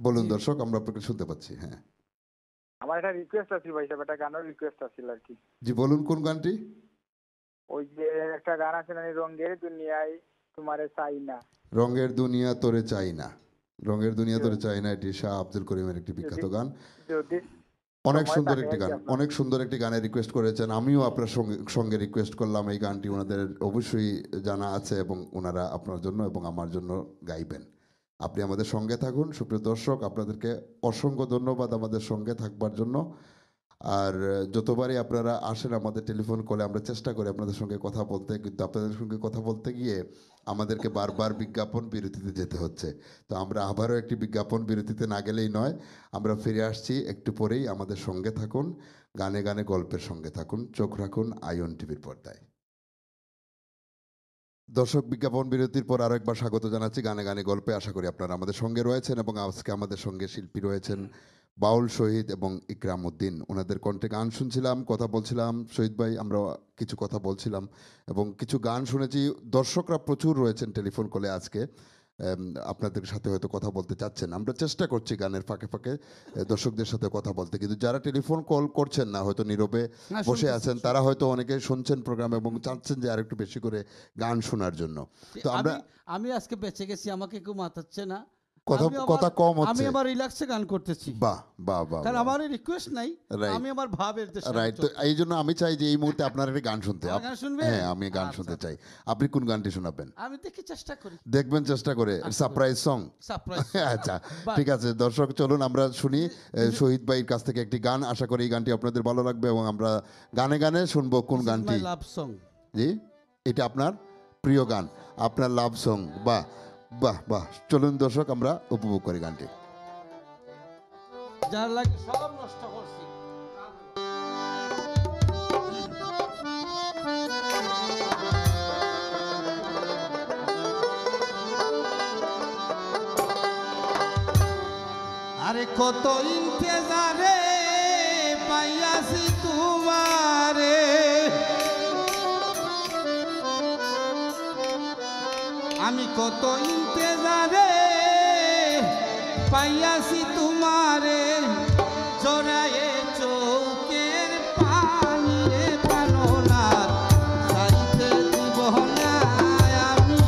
বলুন দর্শক, আমরা আপনাকে শুনতে পাচ্ছি। হ্যাঁ আমার একটা রিকোয়েস্ট আছে ভাই সাহেব, একটা গানের রিকোয়েস্ট আছে আর কি। জি বলুন, কোন গানটি? ওই যে একটা গান আছে না, রঙের দুনিয়ায় তোমারে চাই না। রঙের দুনিয়া তোরে চাই না, রঙের দুনিয়া তোরে চাই না, এটি শাহ আব্দুল করিমের একটি বিখ্যাত গান। অনেক সুন্দর একটি গান, অনেক সুন্দর একটি গানের রিকোয়েস্ট করেছেন। আমিও আপনার সঙ্গে রিকোয়েস্ট করলাম এই গানটি, ওনাদের অবশ্যই জানা আছে এবং ওনারা আপনার জন্য এবং আমার জন্য গাইবেন। আপনি আমাদের সঙ্গে থাকুন। সুপ্রিয় দর্শক, আপনাদেরকে অসংখ্য ধন্যবাদ আমাদের সঙ্গে থাকবার জন্য। আর যতবারই আপনারা আসেন আমাদের টেলিফোন কলে, আমরা চেষ্টা করি আপনাদের সঙ্গে কথা বলতে, কিন্তু আপনাদের সঙ্গে কথা বলতে গিয়ে আমাদেরকে বারবার বিজ্ঞাপন বিরতিতে যেতে হচ্ছে। তো আমরা আবারও একটি বিজ্ঞাপন বিরতিতে না গেলেই নয়, আমরা ফিরে আসছি একটু পরেই। আমাদের সঙ্গে থাকুন, গানে গানে গল্পের সঙ্গে থাকুন, চোখ রাখুন আইওন টিভির পর্দায়। দর্শক, বিজ্ঞাপন বিরতির পর আরও একবার স্বাগত জানাচ্ছি গানে গানে গল্পে। আশা করি আপনারা আমাদের সঙ্গে রয়েছেন এবং আজকে আমাদের সঙ্গে শিল্পী রয়েছেন বাউল শহীদ এবং ইকরাম উদ্দিন। ওনাদের কণ্ঠে গান শুনছিলাম, কথা বলছিলাম। শহীদ ভাই, আমরা কিছু কথা বলছিলাম এবং কিছু গান শুনেছি। দর্শকরা প্রচুর রয়েছেন টেলিফোন কলে আজকে, আপনাদের সাথে হয়তো কথা বলতে চাচ্ছেন। আমরা চেষ্টা করছি গানের ফাঁকে ফাঁকে দর্শকদের সাথে কথা বলতে, কিন্তু যারা টেলিফোন কল করছেন না, হয়তো নীরবে বসে আছেন, তারা হয়তো অনেকে শুনছেন প্রোগ্রাম এবং চাচ্ছেন যে আরেকটু বেশি করে গান শোনার জন্য। তো আমি আজকে বেঁচে গেছি, আমাকে কেউ মাতাচ্ছে না, কথা কম হচ্ছে, আমি আমার রিল্যাক্সে গান করতেছি। বাহ বাহ বাহ, কারণ আমার রিকোয়েস্ট নাই, আমি আমার ভাবের দেশে। রাইট, তো এই জন্য আমি চাই যে এই মুহূর্তে আপনার একটা গান শুনতে। হ্যাঁ আমি গান শুনতে চাই। আপনি কোন গানটি শোনাবেন? আমি দেখি, চেষ্টা করি, দেখবেন চেষ্টা করে। Surprise song? আচ্ছা ঠিক আছে দর্শক, চলুন আমরা শুনি শহীদ ভাইয়ের কাছ থেকে একটি গান। আশা করি এই গানটি আপনাদের ভালো লাগবে এবং আমরা গানে গানে শুনবো কোন গানটি। লাভ সং। জি, এটা আপনার প্রিয় গান, আপনার লাভ সং। বাহ বাহ বাহ, চলুন দর্শক আমরা উপভোগ করি গানটি। যার লাগে সব নষ্ট করছি। আরে কত ইন্তেজারে পাইয়াছি তোমারে, আমি কত ইন্তেজারে পাইয়াছি তোমারে, জড়ায়ে চৌকের পানি রে প্রাণনাথ, যাইতে দিব না আমি।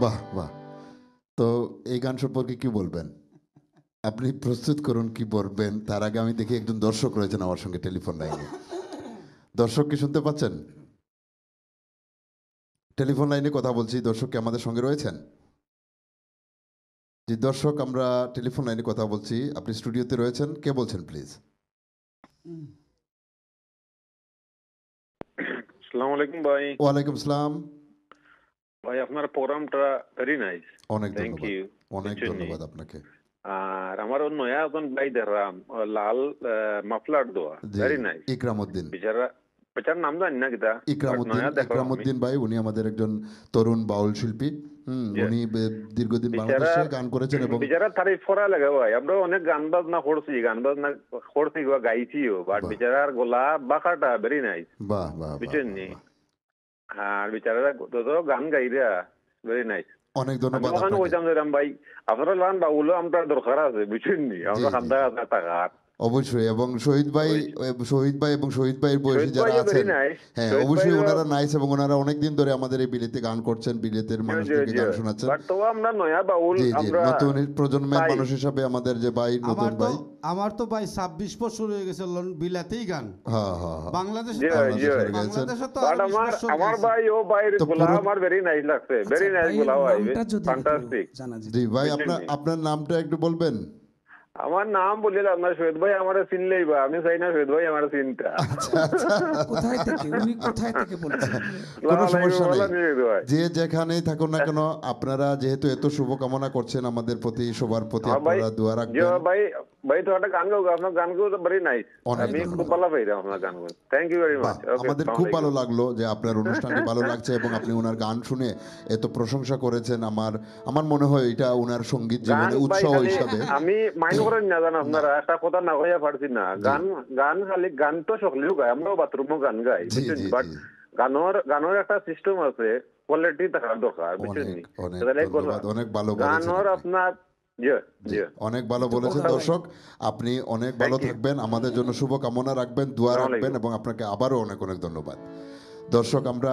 বাহ বাহ। তো এই গান সম্পর্কে কি বলবেন? আপনি প্রস্তুত করুন কি বলবেন। তার আগে আমি দেখি একজন দর্শক রয়েছেন আমার সঙ্গে টেলিফোন লাইনে। দর্শক কি শুনতে পাচ্ছেন? টেলিফোন লাইনে কথা বলছি, দর্শক কি আমাদের সঙ্গে রয়েছেন? জি দর্শক, আমরা টেলিফোন লাইনে কথা বলছি, আপনি স্টুডিওতে রয়েছেন, কে বলছেন প্লিজ? আসসালামু আলাইকুম ভাই। ওয়ালাইকুম আসসালাম। ভাই আপনার প্রোগ্রামটা ভেরি নাইস, অনেক থ্যাংক ধন্যবাদ। ইউ। অনেক ধন্যবাদ আপনাকে। আর আমার নয়া একজন ভাই দেখলাম লাল মাফলার দোয়া, জি, ভেরি নাইস। ইকরামউদ্দিন। বেচার নাম জানি না কিতা, ইকরামউদ্দিন, নয়া দেখলাম আমি। ইকরামউদ্দিন ভাই, উনি আমাদের একজন তরুণ বাউল শিল্পী। উনি দীর্ঘদিন বাংলাদেশে গান করেছেন এবং বেচারা তারিফ করা লাগে ভাই। আমরা অনেক গান বাজনা করছি, বা গাইছিও, বাট বেচারার গলা বাঁকাটা ভেরি নাইস। বাহ বাহ বুঝছেন নি? আর বেচারারা তো গান গাইরা ভেরি নাইস। অনেক ধন্যবাদ ওখানে আপনাকে। কইতাম যেরাম ভাই আপনারা গান বাউলো আমরা দরকার আছে, বুঝছেন নি? আমরা খান্দা খান্দা টাকার অবশ্যই। এবং শহীদ ভাই এবং শহীদ ভাইয়ের বয়সী যারা আছেন, হ্যাঁ অবশ্যই ওনারা নাইস এবং ওনারা অনেকদিন ধরে আমাদের এই বিলেতে গান করছেন, বিলেতের মানুষদেরকে গান শোনাচ্ছেন। বাট তো আমরা নয়া বাউল, জি জি, আমরা নতুন প্রজন্মের মানুষ হিসাবে আমাদের যে ভাই, নতুন ভাই, আমার তো ভাই 26 বছর হয়ে গেছে বিলাতেই গান। হ্যাঁ হ্যাঁ হ্যাঁ, বাংলাদেশে বাংলাদেশে আমার ভাই ও ভাইয়ের গোলা আমার ভেরি নাইস লাগছে, ভেরি নাইস গোলা ভাই, ফ্যান্টাস্টিক। জি ভাই, আপনার নামটা একটু বলবেন? আমার নাম বলিলাম না, শহীদ ভাই আমার চিনলেই বা, আমি চাই না শহীদ ভাই আমার চিন্তা। কোথায় থেকে উনি কোথায় থেকে বলছেন? কোনো সমস্যা নেই, যে যেখানেই থাকুন না কেন, আপনারা যেহেতু এত শুভকামনা করছেন আমাদের প্রতি, সবার প্রতি আপনারা দোয়া রাখবেন। ভাই ভাই তো একটা গান গাও, আপনার গান গাও তো ভেরি নাইস, আমি খুব ভালো পাইলাম আপনার গান গাও। Thank you very much. আমাদের খুব ভালো লাগলো যে আপনার অনুষ্ঠানটি ভালো লাগছে এবং আপনি ওনার গান শুনে এত প্রশংসা করেছেন। আমার মনে হয় এটা ওনার সঙ্গীত জীবনে উৎসাহ হিসাবে। আমি মাইন্ড করেন না জান, আপনারা একটা কথা না কইয়া পারছি না, গান খালি গান তো সকলেও গায়, আমরাও বাথরুমও গান গাই, বুঝছেন? বাট গানের একটা সিস্টেম আছে, কোয়ালিটি থাকার দরকার, বুঝছেন? অনেক ভালো গানের আপনার অনেক ভালো বলেছেন। দর্শক, আপনি অনেক ভালো থাকবেন, আমাদের জন্য শুভ কামনা রাখবেন, দোয়া রাখবেন এবং আপনাকে আবারও অনেক অনেক ধন্যবাদ। দর্শক, আমরা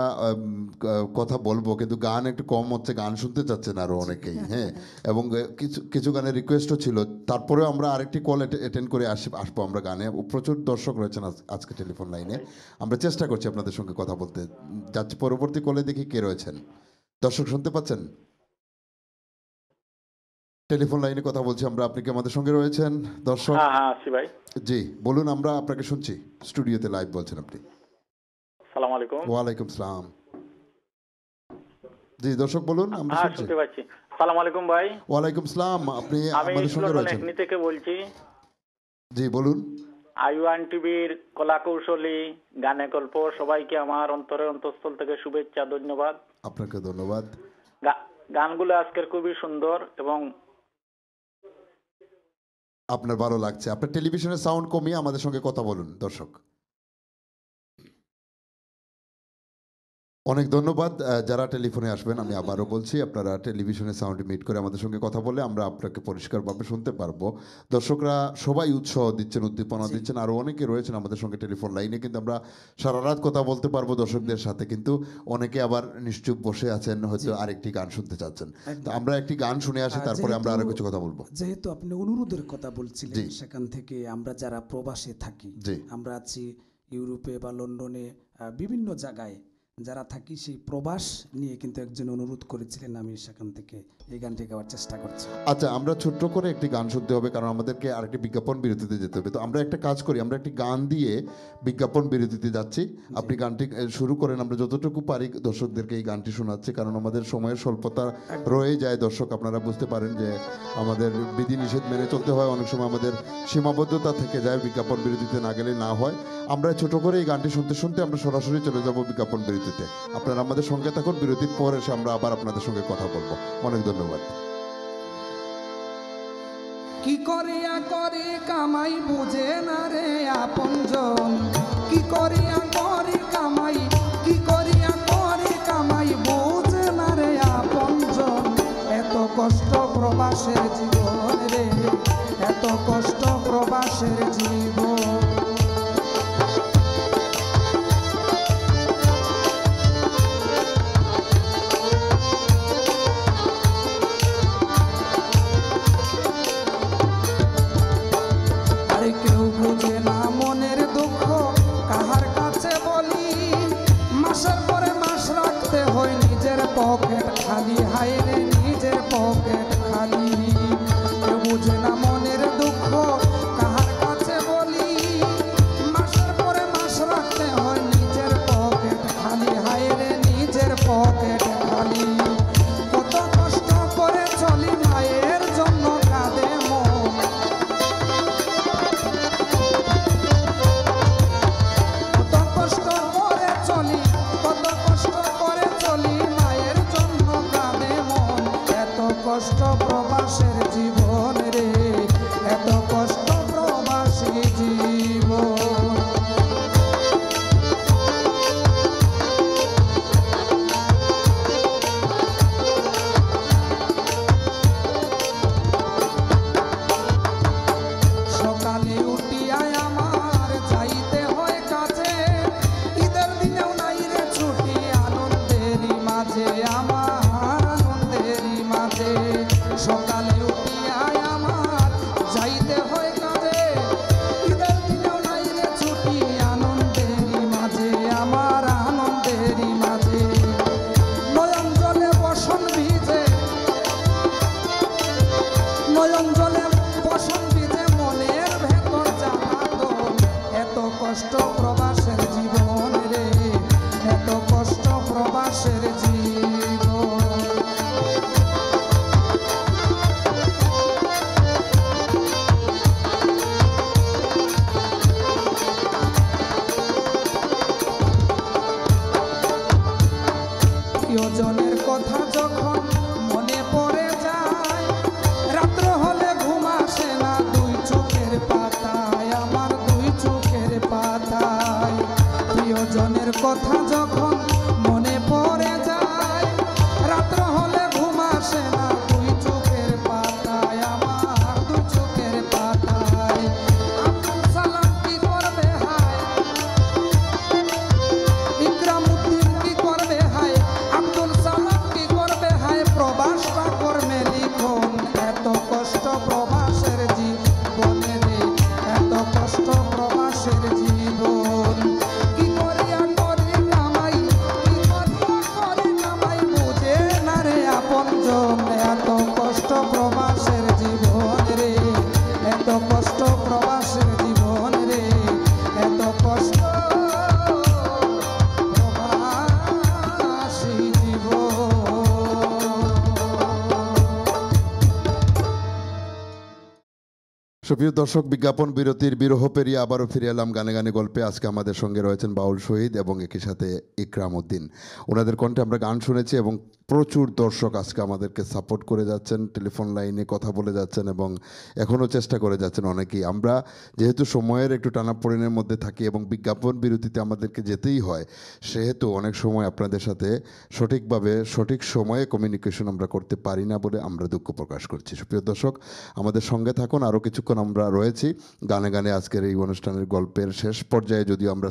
কথা বলবো কিন্তু গান একটু কম হচ্ছে, গান শুনতে চাচ্ছেন আরো অনেকেই, হ্যাঁ, এবং কিছু গানের রিকোয়েস্টও ছিল। তারপরেও আমরা আরেকটি কল অ্যাটেন্ড করে আসবো আমরা গানে। প্রচুর দর্শক রয়েছেন আজকে টেলিফোন লাইনে, আমরা চেষ্টা করছি আপনাদের সঙ্গে কথা বলতে যাচ্ছি। পরবর্তী কলে দেখি কে রয়েছেন। দর্শক শুনতে পাচ্ছেন? টেলিফোন লাইনে কথা বলছি আমরা, আপনি কি আমাদের সঙ্গে রয়েছেন? দর্শক, হ্যাঁ আসি ভাই। জি বলুন, আমরা আপনাকে শুনছি, স্টুডিওতে লাইভ বলছেন আপনি। আসসালামু আলাইকুম। ওয়ালাইকুম সালাম। জি দর্শক বলুন, আমরা শুনছি। শুনতে পাচ্ছি। আসসালামু আলাইকুম ভাই। ওয়ালাইকুম সালাম, আপনি আমাদের সঙ্গে রয়েছেন। আমি থেকে বলছি। জি বলুন। আইওয়ান টিভির কলা কৌশলী গানে গল্প সবাইকে আমার অন্তরের অন্তঃস্থল থেকে শুভেচ্ছা, ধন্যবাদ। আপনাকে ধন্যবাদ। গানগুলো আজকের খুবই সুন্দর এবং আপনার ভালো লাগছে। আপনার টেলিভিশনের সাউন্ড কমিয়ে আমাদের সঙ্গে কথা বলুন। দর্শক অনেক ধন্যবাদ যারা টেলিফোনে আসবেন। আমি আবারও বলছি, আপনারা টেলিভিশনের সাউন্ড মিট করে আমাদের সঙ্গে কথা বলে আমরা আপনাকে পরিষ্কারভাবে শুনতে পারবো। দর্শকরা সবাই উৎসাহ দিচ্ছেন, উদ্দীপনা দিচ্ছেন, আরও অনেকে রয়েছেন আমাদের সঙ্গে টেলিফোন লাইনে, কিন্তু আমরা সারা রাত কথা বলতে পারবো দর্শকদের সাথে, কিন্তু অনেকে আবার নিশ্চুপ বসে আছেন, হয়তো আরেকটি গান শুনতে চাচ্ছেন। তো আমরা একটি গান শুনে আসি, তারপরে আমরা আরো কিছু কথা বলবো। যেহেতু আপনি অনুরোধের কথা বলছিলেন, সেখান থেকে আমরা যারা প্রবাসে থাকি, আমরা আছি ইউরোপে বা লন্ডনে, বিভিন্ন জায়গায় যারা থাকি, সেই প্রবাস নিয়ে কিন্তু একজন অনুরোধ করেছিলেন, আমি সেখান থেকে এই গানটি গাওয়ার চেষ্টা করছি। আচ্ছা, আমরা ছোট্ট করে একটি গান শুনতে হবে, কারণ আমাদেরকে আরেকটি বিজ্ঞাপন বিরতিতে যেতে হবে। তো আমরা একটা কাজ করি, আমরা একটি গান দিয়ে বিজ্ঞাপন বিরতিতে যাচ্ছি। আপনি গানটি শুরু করেন, আমরা যতটুকু পারি দর্শকদেরকে এই গানটি শোনাচ্ছি, কারণ আমাদের সময়ের স্বল্পতা রয়ে যায়। দর্শক আপনারা বুঝতে পারেন যে আমাদের বিধিনিষেধ মেনে চলতে হয়, অনেক সময় আমাদের সীমাবদ্ধতা থেকে যায়, বিজ্ঞাপন বিরতিতে না গেলে না হয়। আমরা ছোট করে এই গানটি শুনতে শুনতে আমরা সরাসরি চলে যাব বিজ্ঞাপন বিরতিতে। আপনারা আমাদের সঙ্গে থাকুন, বিরতির পর এসে আমরা আবার আপনাদের সঙ্গে কথা বলবো। অনেক ধন্যবাদ। কি করিয়া করি কামাই বুঝে না রে আপনজন, কি করিয়া করি কামাই, কি করিয়া করি কামাই বুঝে না রে আপনজন। এত কষ্ট প্রবাসের জীবন রে, এত কষ্ট প্রবাসের জীবন। পকেট খালি, হায় রে নিজের পকেট খালি। কেউ বুঝে না মনের দুঃখ, কাহার কাছে বলি, মাসের পরে মাস রাখতে হয় নিজের পকেট খালি, হায় রে নিজের পকেট খালি। কত কষ্ট করে চলি মায়ের জন্য কাঁদে মন, কত কষ্ট করে চলি, কত কষ্ট করে চলি মায়ের জন্য কাঁদে মন। এত কষ্ট প্রবাসের জীবন রে, এত কষ্ট প্রবাসী জীবন। সকালে উঠিয়াই আমার যাইতে হয় কাজে, ঈদের দিনেও নাই রে ছুটি আনন্দেরই মাঝে, আমার আনন্দেরই মাঝে। সকালে উঠিয়াই আমার যাইতে হয় কাজে, ঈদের দিনেও নাই রে ছুটি আনন্দেরই মাঝে, আমার আনন্দেরই মাঝে। নয়ন জলে বসন ভিজে, নয়ন জলে বসন ভিজে মনের ভেতর জ্বালাতন। এত কষ্ট প্রবাসের জীবন রে, এত কষ্ট প্রবাসের জীবন। প্রিয়জনের কথা যখন মনে পড়ে যায়, রাত্র হলে ঘুম আসে না দুই চোখের পাতায়, আমার দুই চোখের পাতায়। প্রিয়জনের কথা যখন মনে পড়ে যায়, রাত্র হলে ঘুম আসে না দুই চোখের পাতায়, আমার দুই চোখের পাতায়। আব্দুল সালাম কি করবে হায়, ইকরামউদ্দিন কি করবে হায়, আব্দুল সালাম কি করবে হায়, প্রবাসটা করবে লিখন। এত কষ্ট প্রবাসের জীবনে রে, এত কষ্ট প্রবাসের জীবন। কি করিয়া করি কামাই, কি করিয়া করি কামাই, বুঝে না রে আপনজন। এত কষ্ট প্রবাসের জীবন রে, এত কষ্ট প্রবাসের জীবন রে, এত কষ্ট প্রবাসী জীবন। সুপ্রিয় দর্শক, বিজ্ঞাপন বিরতির বিরহ পেরিয়ে আবারও ফিরে এলাম গানে গানে গল্পে। আজকে আমাদের সঙ্গে রয়েছেন বাউল শহীদ এবং একই সাথে ইকরামউদ্দিন। ওনাদের কণ্ঠে আমরা গান শুনেছি এবং প্রচুর দর্শক আজকে আমাদেরকে সাপোর্ট করে যাচ্ছেন, টেলিফোন লাইনে কথা বলে যাচ্ছেন এবং এখনও চেষ্টা করে যাচ্ছেন অনেকেই। আমরা যেহেতু সময়ের একটু টানাপোড়েনের মধ্যে থাকি এবং বিজ্ঞাপন বিরতিতে আমাদেরকে যেতেই হয়, সেহেতু অনেক সময় আপনাদের সাথে সঠিকভাবে সঠিক সময়ে কমিউনিকেশন আমরা করতে পারি না বলে আমরা দুঃখ প্রকাশ করছি। সুপ্রিয় দর্শক, আমাদের সঙ্গে থাকুন, আরও কিছুক্ষণ আমরা রয়েছি গানে গানে আজকের এই অনুষ্ঠানের গল্পের শেষ পর্যায়ে, যদিও আমরা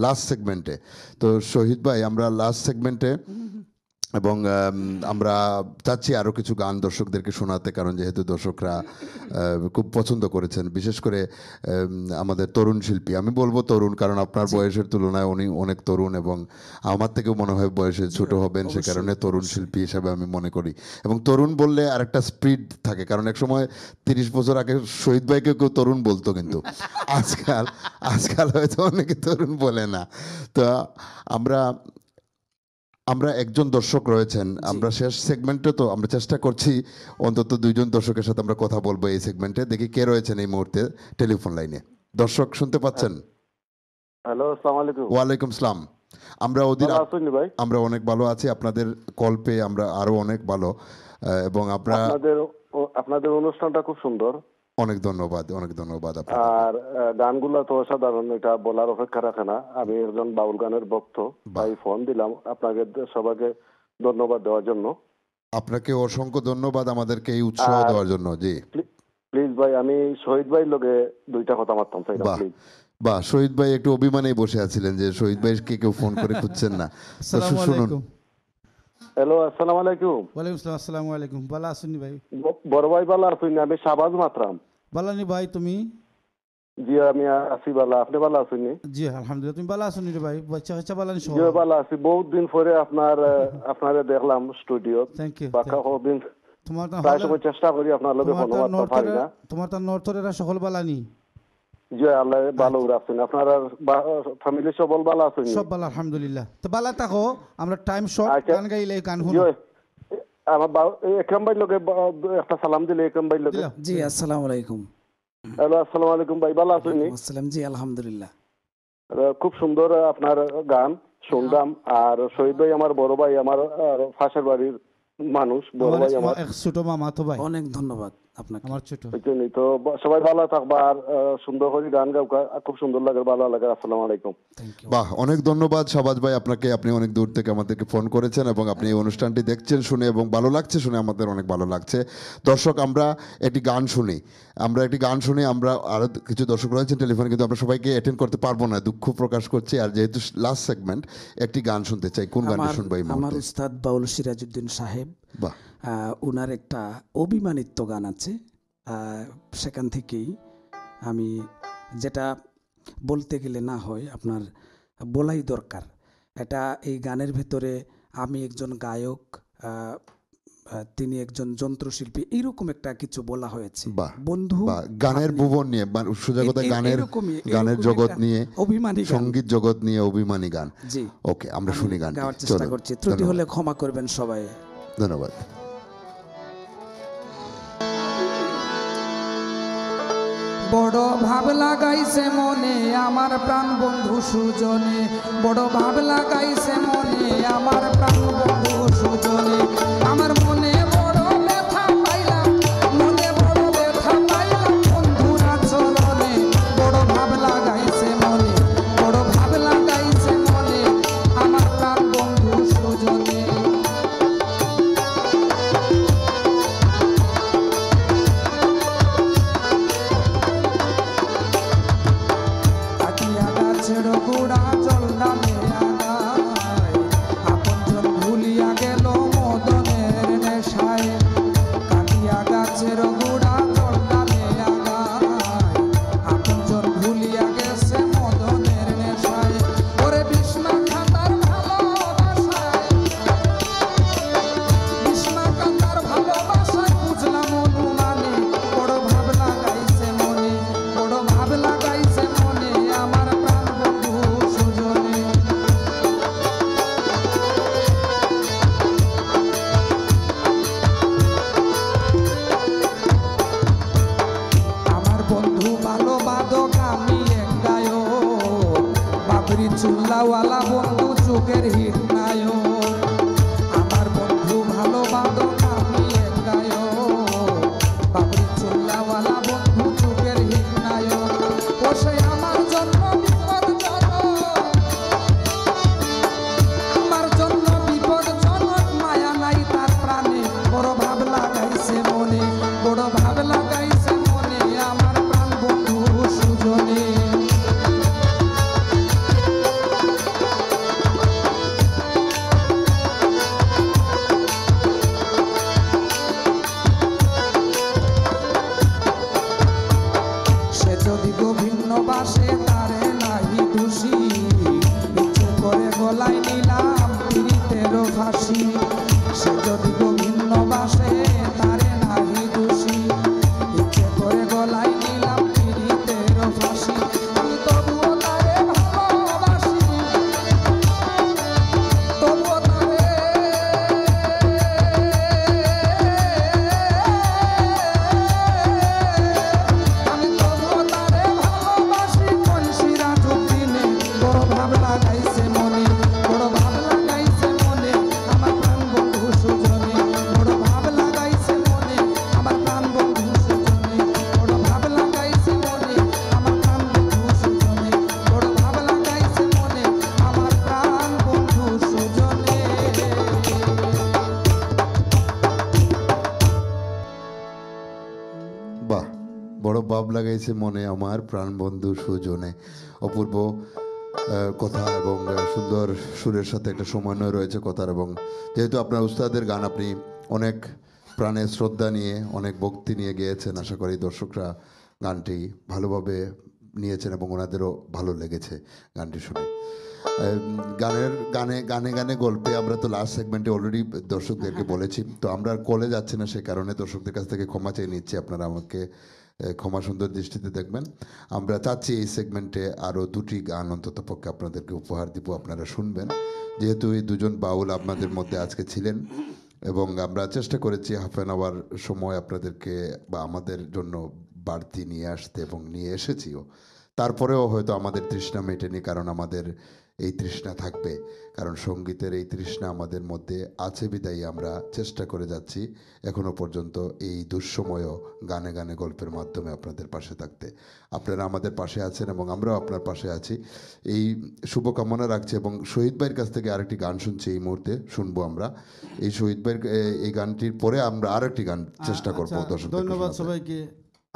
লাস্ট সেগমেন্টে। তো শহীদ ভাই, আমরা লাস্ট সেগমেন্টে এবং আমরা চাচ্ছি আরও কিছু গান দর্শকদেরকে শোনাতে, কারণ যেহেতু দর্শকরা খুব পছন্দ করেছেন, বিশেষ করে আমাদের তরুণ শিল্পী। আমি বলবো তরুণ, কারণ আপনার বয়সের তুলনায় উনি অনেক তরুণ এবং আমার থেকেও মনে হয় বয়সে ছোট হবেন, সে কারণে তরুণ শিল্পী হিসাবে আমি মনে করি। এবং তরুণ বললে আরেকটা স্পিড থাকে, কারণ এক সময় 30 বছর আগে শহীদ ভাইকে কেউ তরুণ বলতো, কিন্তু আজকাল হয়তো অনেকে তরুণ বলে না। তো আমরা একজন দর্শক রয়েছেন, আমরা শেষ সেগমেন্টে, তো আমরা চেষ্টা করছি অন্তত 2জন দর্শকের সাথে আমরা কথা বলবো এই সেগমেন্টে। দেখি কে রয়েছেন এই মুহূর্তে টেলিফোন লাইনে। দর্শক শুনতে পাচ্ছেন? হ্যালো, আসসালামু আলাইকুম। ওয়ালাইকুম আসসালাম। আমরা অনেক ভালো আছি, আপনাদের কল পেয়ে আমরা আরো অনেক ভালো। এবং আপনাদের অনুষ্ঠানটা খুব সুন্দর। অনেক ধন্যবাদ, অনেক ধন্যবাদ। আর গানগুলো তো অসাধারণ, এটা বলার অপেক্ষা রাখে না। আমি একজন বাউল গানের ভক্ত, তাই ফোন দিলাম আপনাকে সবাইকে ধন্যবাদ দেওয়ার জন্য। আপনাকে অসংখ্য ধন্যবাদ আমাদেরকে এই উৎসাহ দেওয়ার জন্য। জি প্লিজ ভাই, আমি শহীদ ভাই লগে দুইটা কথা মারতাম চাইলাম, প্লিজ। বাহ, শহীদ ভাই একটু অভিমানেই বসে আছিলেন যে শহীদ ভাইকে কেউ ফোন করে খুঁজছেন না। শুনুন। হ্যালো, আসসালামু আলাইকুম। ওয়ালাইকুম আসসালাম। আসসালামু আলাইকুম। ভালো আছেন ভাই? বড় ভাই ভালো আছেন? আমি শাহবাজ মাতরাম। ভালো নি ভাই, তুমি? জি আমি আছি ভালো, আপনি ভালো আছেন নি? জি আলহামদুলিল্লাহ, তুমি ভালো আছো নি রে ভাই? বাচ্চা কাচ্চা ভালো আনি সব? জি ভালো আছি, বহুত দিন পরে আপনারে দেখলাম স্টুডিও। Thank you. বাকা দিন তোমার তো প্রায় সময় চেষ্টা করি আপনার লগে ফোন করতে পারি না। তোমার তো নর্থরেরা সকল ভালো আনি? জি আল্লাহ ভালো রাখছেন, আপনার ফ্যামিলি সব ভালো আছেন? সব ভালো আলহামদুলিল্লাহ। তো ভালো থাকো, আমরা টাইম শর্ট, গান গাইলে গান শুনো। আমার একরাম ভাই লগে একটা সালাম দিলে, একরাম ভাই লগে। জি আসসালামু আলাইকুম। হ্যালো আসসালামু আলাইকুম ভাই, ভালো আছেন? আসসালাম, জি আলহামদুলিল্লাহ। খুব সুন্দর আপনার গান শুনলাম। আর শহীদ ভাই আমার বড় ভাই, আমার পাশের বাড়ির মানুষ, বড় ভাই আমার ছোট মামা তো ভাই। অনেক ধন্যবাদ আপনাকে। আমার ছোট তো সবাই ভালো থাকবা আর সুন্দর করে গান গাও, খুব সুন্দর লাগে, ভালো লাগে। আসসালামু আলাইকুম। বাহ, অনেক ধন্যবাদ শাহবাজ ভাই আপনাকে। আপনি অনেক দূর থেকে আমাদেরকে ফোন করেছেন এবং আপনি এই অনুষ্ঠানটি দেখছেন শুনে এবং ভালো লাগছে শুনে আমাদের অনেক ভালো লাগছে। দর্শক, আমরা একটি গান শুনি, আমরা আরও কিছু দর্শক রয়েছেন টেলিফোনে, কিন্তু আমরা সবাইকে অ্যাটেন্ড করতে পারবো না, দুঃখ প্রকাশ করছি। আর যেহেতু লাস্ট সেগমেন্ট, একটি গান শুনতে চাই। কোন গানটি শুনবো এই মুহূর্তে? আমার উস্তাদ বাউল সিরাজউদ্দিন সাহেব, বাহ, ওনার একটা অভিমানিত্ব গান আছে, সেখান থেকেই আমি যেটা বলতে গেলে না হয় আপনার বলাই দরকার। এটা এই গানের ভেতরে আমি একজন গায়ক, তিনি একজন যন্ত্রশিল্পী, এইরকম একটা কিছু বলা হয়েছে। বন্ধু গানের ভুবন নিয়ে, সোজা কথা গানের জগৎ নিয়ে, অভিমানী সঙ্গীত জগৎ নিয়ে অভিমানী গান। জি ওকে, আমরা শুনি গান, গাওয়ার চেষ্টা করছি। ত্রুটি হলে ক্ষমা করবেন সবাই। ধন্যবাদ। বড় ভাব লাগাইছে মনে আমার প্রাণ বন্ধু সুজনে, বড় ভাব লাগাইছে মনে আমার প্রাণ বন্ধু সুজনে। আমার মনে বড় ব্যথা পাইলাম, মনে বড় ব্যথা পাইলাম বন্ধুর আচরণে। বড় ভাব লাগাইছে মনে, বড় ভাব লাগাইছে মনে আমার প্রাণ বন্ধু সুজনে। গাছের গোড়া জল নামে আগায়, আপনজন ভুলিয়া গেল মদনের নেশায়। কাটিয়া গাছের গোড়া জল নামে আগায়, আপনজন ভুলিয়া গেছে মদনের নেশায়। ওরে বিষ্ণা খাতার ভালোবাসায়, বিষ্ণা খাতার ভালোবাসায় বুঝলাম অনুমানে। বড় ভাব লাগাইছে মনে, বড় ভাব লাগাইছে মনে আমার প্রাণ বন্ধু সুজনে। আমার বন্ধু ভালো বাদক, আমি এক গায়ক, বাবরি চুল্লাওয়ালা বন্ধু যুগের হিট নায়ক। আমার বন্ধু ভালো বাদক, আমি এক গায়ক, বাবরি চুল্লাওয়ালা বন্ধু যুগের হিট নায়ক। ও সে আমার জন্য বিপদজনক, আমার জন্য বিপদজনক, মায়া নাই তার প্রাণে। বড় ভাব লাগাইছে মনে, বড় ভাব লাগাইছে মনে আমার প্রাণ বন্ধু সুজনে। সে যদি গোভিন্ন বাসে তারে নাহি দোষী, ইচ্ছে করে গলায় নিলাম পীড়িতেরও ফাঁসি। সে যদি গোভিন্ন বাসে তারে নাহি দোষী, ইচ্ছে করে গলায় নিলাম পীড়িতেরও ফাঁসি। আমি তবুও তারে ভালোবাসি, তবুও তারে আমি তবুও তারে ভালোবাসি। কোন সিরাজউদ্দিনে বড় ভাব লাগাইছে মনে, বড় ভাব লাগাইছে মনে আমার প্রাণ বন্ধু সুজনে। বড় ভাব লাগাইছে মনে আমার প্রাণ বন্ধু সুজনে, বড় ভাব লাগাইছে মনে আমার প্রাণ বন্ধু সুজনে, বড় ভাব লাগাইছে মনে আমার প্রাণ বন্ধু সুজনে। বাহ, বড় ভাব লাগাইছে মনে আমার প্রাণ বন্ধু সুজনে। অপূর্ব কথা এবং সুন্দর সুরের সাথে একটা সমন্বয় রয়েছে কথার। এবং যেহেতু আপনার উস্তাদের গান আপনি অনেক প্রাণে শ্রদ্ধা নিয়ে, অনেক ভক্তি নিয়ে গেয়েছেন, আশা করি দর্শকরা গানটি ভালোভাবে নিয়েছেন এবং ওনাদেরও ভালো লেগেছে গানটি শুনে। গানের গানে গানে গানে গল্পে আমরা তো লাস্ট সেগমেন্টে অলরেডি দর্শকদেরকে বলেছি, তো আমরা আর কলে যাচ্ছি না, সে কারণে দর্শকদের কাছ থেকে ক্ষমা চেয়ে নিচ্ছি, আপনারা আমাকে ক্ষমা সুন্দর দৃষ্টিতে দেখবেন। আমরা চাচ্ছি এই সেগমেন্টে আরও 2টি গান অন্তত পক্ষে আপনাদেরকে উপহার দিব, আপনারা শুনবেন, যেহেতু এই দুজন বাউল আপনাদের মধ্যে আজকে ছিলেন এবং আমরা চেষ্টা করেছি হাফ অ্যান আওয়ার সময় আপনাদেরকে বা আমাদের জন্য বাড়তি নিয়ে আসতে এবং নিয়ে এসেছিও। তারপরেও হয়তো আমাদের তৃষ্ণা মেটেনি, কারণ আমাদের এই তৃষ্ণা থাকবে, কারণ সঙ্গীতের এই তৃষ্ণা আমাদের মধ্যে আছে বিদায়ী আমরা চেষ্টা করে যাচ্ছি এখনও পর্যন্ত এই দুঃসময়ও গানে গানে গল্পের মাধ্যমে আপনাদের পাশে থাকতে। আপনারা আমাদের পাশে আছেন এবং আমরাও আপনার পাশে আছি, এই শুভকামনা রাখছি। এবং শহীদ ভাইয়ের কাছ থেকে আরেকটি গান শুনছি এই মুহূর্তে, শুনবো আমরা এই শহীদ ভাইয়ের এই গানটির পরে আমরা আরেকটি গান চেষ্টা করবো। দর্শক ধন্যবাদ সবাইকে,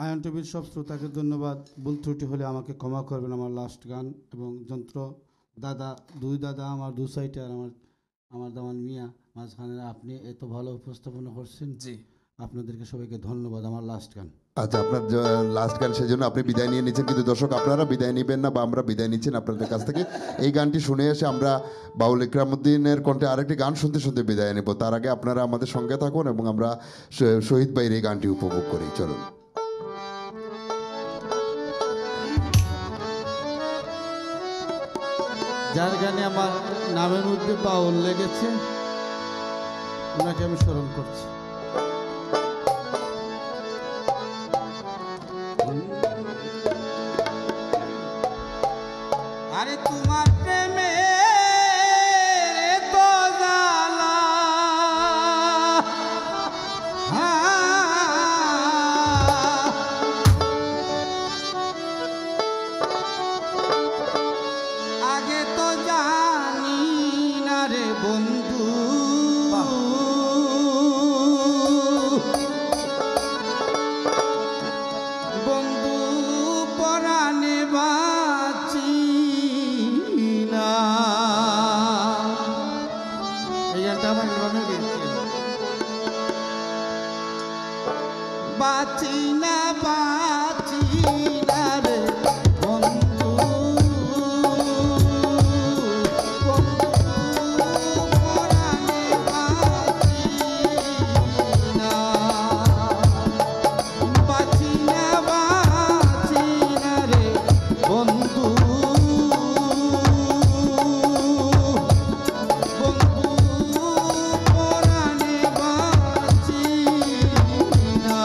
আয়ন টিভির সব শ্রোতাকে ধন্যবাদ। ভুল ত্রুটি হলে আমাকে ক্ষমা করবেন। আমার লাস্ট গান এবং যন্ত্র দাদা, দুই দাদা আমার দু সাইডে, আর আমার দামান মিয়া মাঝখানে। আপনি এত ভালো উপস্থাপনা করছেন, জি আপনাদেরকে সবাইকে ধন্যবাদ। আমার লাস্ট গান, আচ্ছা আপনার লাস্ট গান, সেই জন্য আপনি বিদায় নিয়ে নিচ্ছেন, কিন্তু দর্শক আপনারা বিদায় নেবেন না বা আমরা বিদায় নিচ্ছেন আপনাদের কাছ থেকে। এই গানটি শুনে এসে আমরা বাউল ইকরামউদ্দিনের কণ্ঠে আরেকটি গান শুনতে শুনতে বিদায় নেব। তার আগে আপনারা আমাদের সঙ্গে থাকুন এবং আমরা শহীদ ভাইয়ের এই গানটি উপভোগ করি। চলুন। যার গানে আমার নামের মধ্যে বাউল লেগেছে, ওনাকে আমি স্মরণ করছি। আরে তোমার প্রেমে তো জ্বালা, আগে তো জানি না রে বন্ধু, বন্ধু পরাণে বাঁচি না। এই গানটা আমার এলবামে গেছে। বাঁচি না বাঁচি না রে বন্ধু, বন্ধু পরাণে বাঁচি না, বাঁচি না বাঁচি না রে বন্ধু, বন্ধু পরাণে বাঁচি না।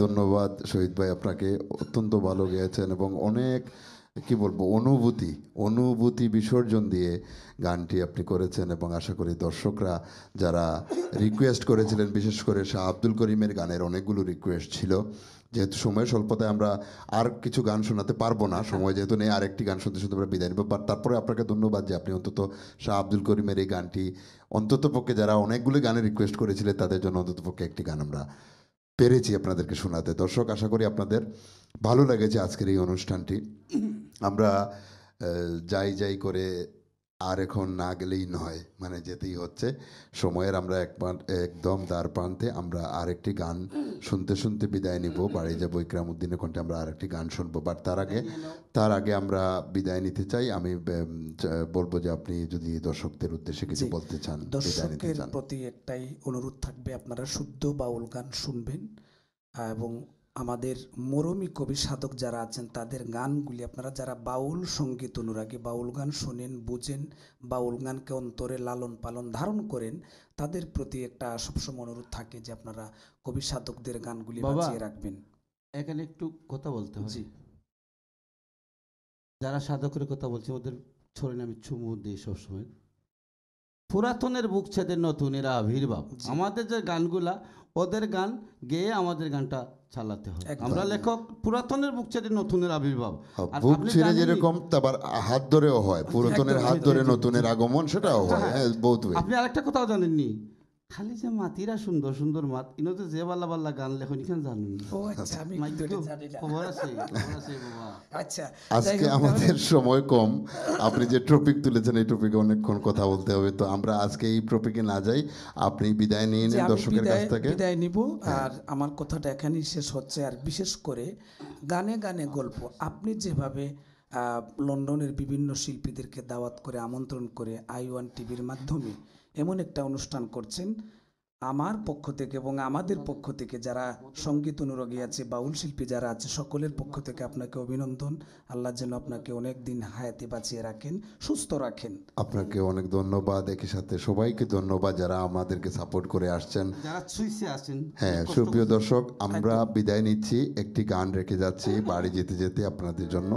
ধন্যবাদ শহীদ ভাই আপনাকে, অত্যন্ত ভালো গেয়েছেন এবং অনেক কি বলবো অনুভূতি বিসর্জন দিয়ে গানটি আপনি করেছেন এবং আশা করি দর্শকরা যারা রিকোয়েস্ট করেছিলেন, বিশেষ করে শাহ আব্দুল করিমের গানের অনেকগুলো রিকোয়েস্ট ছিল, যেহেতু সময়ের স্বল্পতায় আমরা আর কিছু গান শোনাতে পারবো না, সময় যেহেতু নেই আরেকটি গান শুনতে শুনতে আমরা বিদায় নেব, বাট তারপরে আপনাকে ধন্যবাদ যে আপনি অন্তত শাহ আব্দুল করিমের এই গানটি অন্ততপক্ষে যারা অনেকগুলো গানের রিকোয়েস্ট করেছিলেন তাদের জন্য অন্ততপক্ষে একটি গান আমরা পেরেছি আপনাদেরকে শোনাতে। দর্শক, আশা করি আপনাদের ভালো লেগেছে আজকের এই অনুষ্ঠানটি। আমরা যাই করে আর এখন না গেলেই নয়, মানে যেতেই হচ্ছে সময়ের আমরা একদম দ্বার প্রান্তে। আমরা আরেকটি গান শুনতে শুনতে বিদায় নিব, বাড়ি যাবো ইকরামউদ্দিনের কণ্ঠে আমরা আরেকটি গান শুনবো, বাট তার আগে আমরা বিদায় নিতে চাই। আমি বলবো যে আপনি যদি দর্শকদের উদ্দেশ্যে কিছু বলতে চান, দর্শকের প্রতি একটাই অনুরোধ থাকবে, আপনারা শুদ্ধ বাউল গান শুনবেন এবং আমাদের মরমী কবি সাধক যারা আছেন তাদের গানগুলি আপনারা যারা বাউল সঙ্গীত অনুরাগী, বাউল গান শোনেন, বুঝেন, বাউল গানকে অন্তরে লালন পালন ধারণ করেন, তাদের প্রতি একটা সবসময় অনুরোধ থাকে যে আপনারা কবি সাধকদের গানগুলি বাঁচিয়ে রাখবেন। এখানে একটু কথা বলতে হবে, যারা সাধকের কথা বলছে ওদের ছড়ে আমি চুমু দিই সবসময়। পুরাতনের বুক ছেদে নতুনের আবির্ভাব, আমাদের যে গানগুলা ওদের গান গেয়ে আমাদের গানটা চালাতে হয়। আমরা লেখক পুরাতনের বুক ছেদে নতুনের আবির্ভাব, বুক ছেড়ে যেরকম তারপর হাত ধরেও হয়, পুরাতনের হাত ধরে নতুনের আগমন, সেটাও হয়। আপনি আরেকটা কথাও জানেননি, খালি যে মাতিরা সুন্দর সুন্দর মাত ইনতে যে বাল্লা বাল্লা গান লেখন এখানে জানেন। আজকে আমাদের সময় কম, আপনি যে টপিক তুলেছেন এই টপিকে অনেকক্ষণ কথা বলতে হবে, তো আমরা আজকে এই টপিকে না যাই, আপনি বিদায় নিয়ে নিন দর্শকের কাছ থেকে। বিদায় নিব, আর আমার কথাটা এখানেই শেষ হচ্ছে। আর বিশেষ করে গানে গানে গল্প, আপনি যেভাবে লন্ডনের বিভিন্ন শিল্পীদেরকে দাওয়াত করে আমন্ত্রণ করে i1 টিভির মাধ্যমে এমন একটা অনুষ্ঠান করছেন, আমার পক্ষ থেকে এবং আমাদের পক্ষ থেকে যারা সঙ্গীত অনুরাগী আছে, বাউল শিল্পী যারা আছে, সকলের পক্ষ থেকে আপনাকে অভিনন্দন। আল্লাহ যেন আপনাকে অনেক দিন হায়াতে বাঁচিয়ে রাখেন, সুস্থ রাখেন। আপনাকে অনেক ধন্যবাদ, একই সাথে সবাইকে ধন্যবাদ যারা আমাদেরকে সাপোর্ট করে আসছেন, যারা সুইসে আছেন। হ্যাঁ, সুপ্রিয় দর্শক, আমরা বিদায় নিচ্ছি, একটি গান রেখে যাচ্ছি বাড়ি যেতে যেতে আপনাদের জন্য।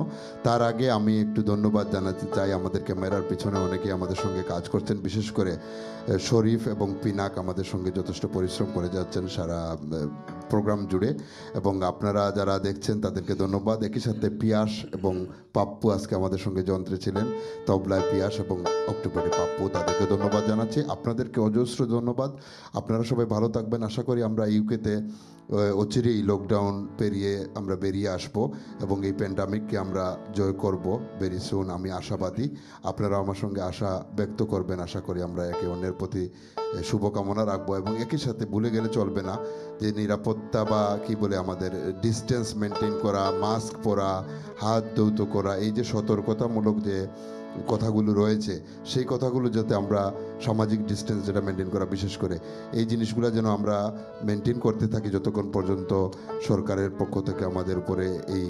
তার আগে আমি একটু ধন্যবাদ জানাতে চাই, আমাদের ক্যামেরার পিছনে অনেকেই আমাদের সঙ্গে কাজ করছেন, বিশেষ করে শরীফ এবং পিনাক আমাদের সঙ্গে যথেষ্ট পরিশ্রম করে যাচ্ছেন সারা প্রোগ্রাম জুড়ে, এবং আপনারা যারা দেখছেন তাদেরকে ধন্যবাদ। একই সাথে পিয়াস এবং পাপ্পু আজকে আমাদের সঙ্গে যন্ত্রে ছিলেন, তবলায় পিয়াস এবং অক্টোবরে পাপ্পু, তাদেরকে ধন্যবাদ জানাচ্ছি। আপনাদেরকে অজস্র ধন্যবাদ। আপনারা সবাই ভালো থাকবেন। আশা করি আমরা ইউকেতে অচিরেই লকডাউন পেরিয়ে আমরা বেরিয়ে আসব এবং এই প্যান্ডামিককে আমরা জয় করব ভেরি সুন। আমি আশাবাদী, আপনারা আমার সঙ্গে আশা ব্যক্ত করবেন। আশা করি আমরা একে অন্যের প্রতি শুভকামনা রাখবো এবং একই সাথে ভুলে গেলে চলবে না যে নিরাপত্তা বা কি বলে আমাদের ডিস্টেন্স মেনটেন করা, মাস্ক পরা, হাত ধৌত করা, এই যে সতর্কতামূলক যে কথাগুলো রয়েছে সেই কথাগুলো যাতে আমরা সামাজিক ডিস্টেন্স যেটা মেনটেন করা, বিশেষ করে এই জিনিসগুলো যেন আমরা মেনটেন করতে থাকি যতক্ষণ পর্যন্ত সরকারের পক্ষ থেকে আমাদের উপরে এই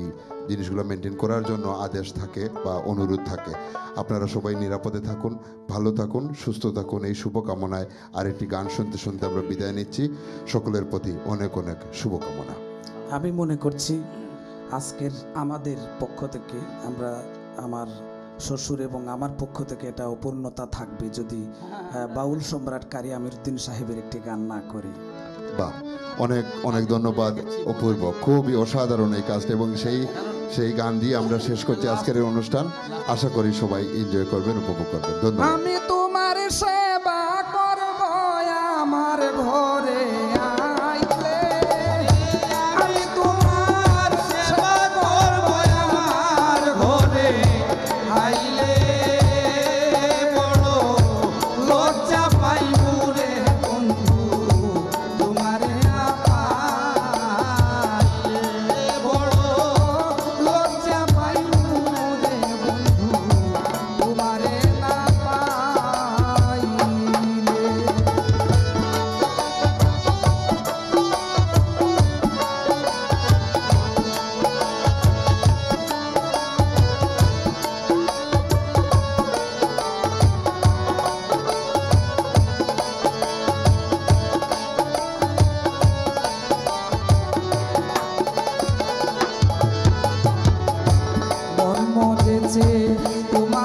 জিনিসগুলো মেনটেন করার জন্য আদেশ থাকে বা অনুরোধ থাকে। আপনারা সবাই নিরাপদে থাকুন, ভালো থাকুন, সুস্থ থাকুন, এই শুভকামনায় আরেকটি গান শুনতে শুনতে আমরা বিদায় নিচ্ছি। সকলের প্রতি অনেক অনেক শুভকামনা। আমি মনে করছি আজকের আমাদের পক্ষ থেকে আমার শ্বশুর এবং আমার পক্ষ থেকে এটা অপূর্ণতা থাকবে যদি বাউল সম্রাট কারি আমিরউদ্দিন সাহেবের একটি গান না করি। বাহ, অনেক অনেক ধন্যবাদ, অপূর্ব, খুবই অসাধারণ এই কাজটা, এবং সেই গান দিয়ে আমরা শেষ করছি আজকের এই অনুষ্ঠান। আশা করি সবাই এনজয় করবেন, উপভোগ করবেন। ধন্যবাদ। আমি তোমার সেবা করব আমার ঘরে আইলে, আমি তোমার সেবা করব আমার ঘরে আইলে, বড় লজ্জা পাইব রে বন্ধু তোমারে না পাইলে, বড় লজ্জা পাইব রে বন্ধু তোমারে না পাইলে। তোমার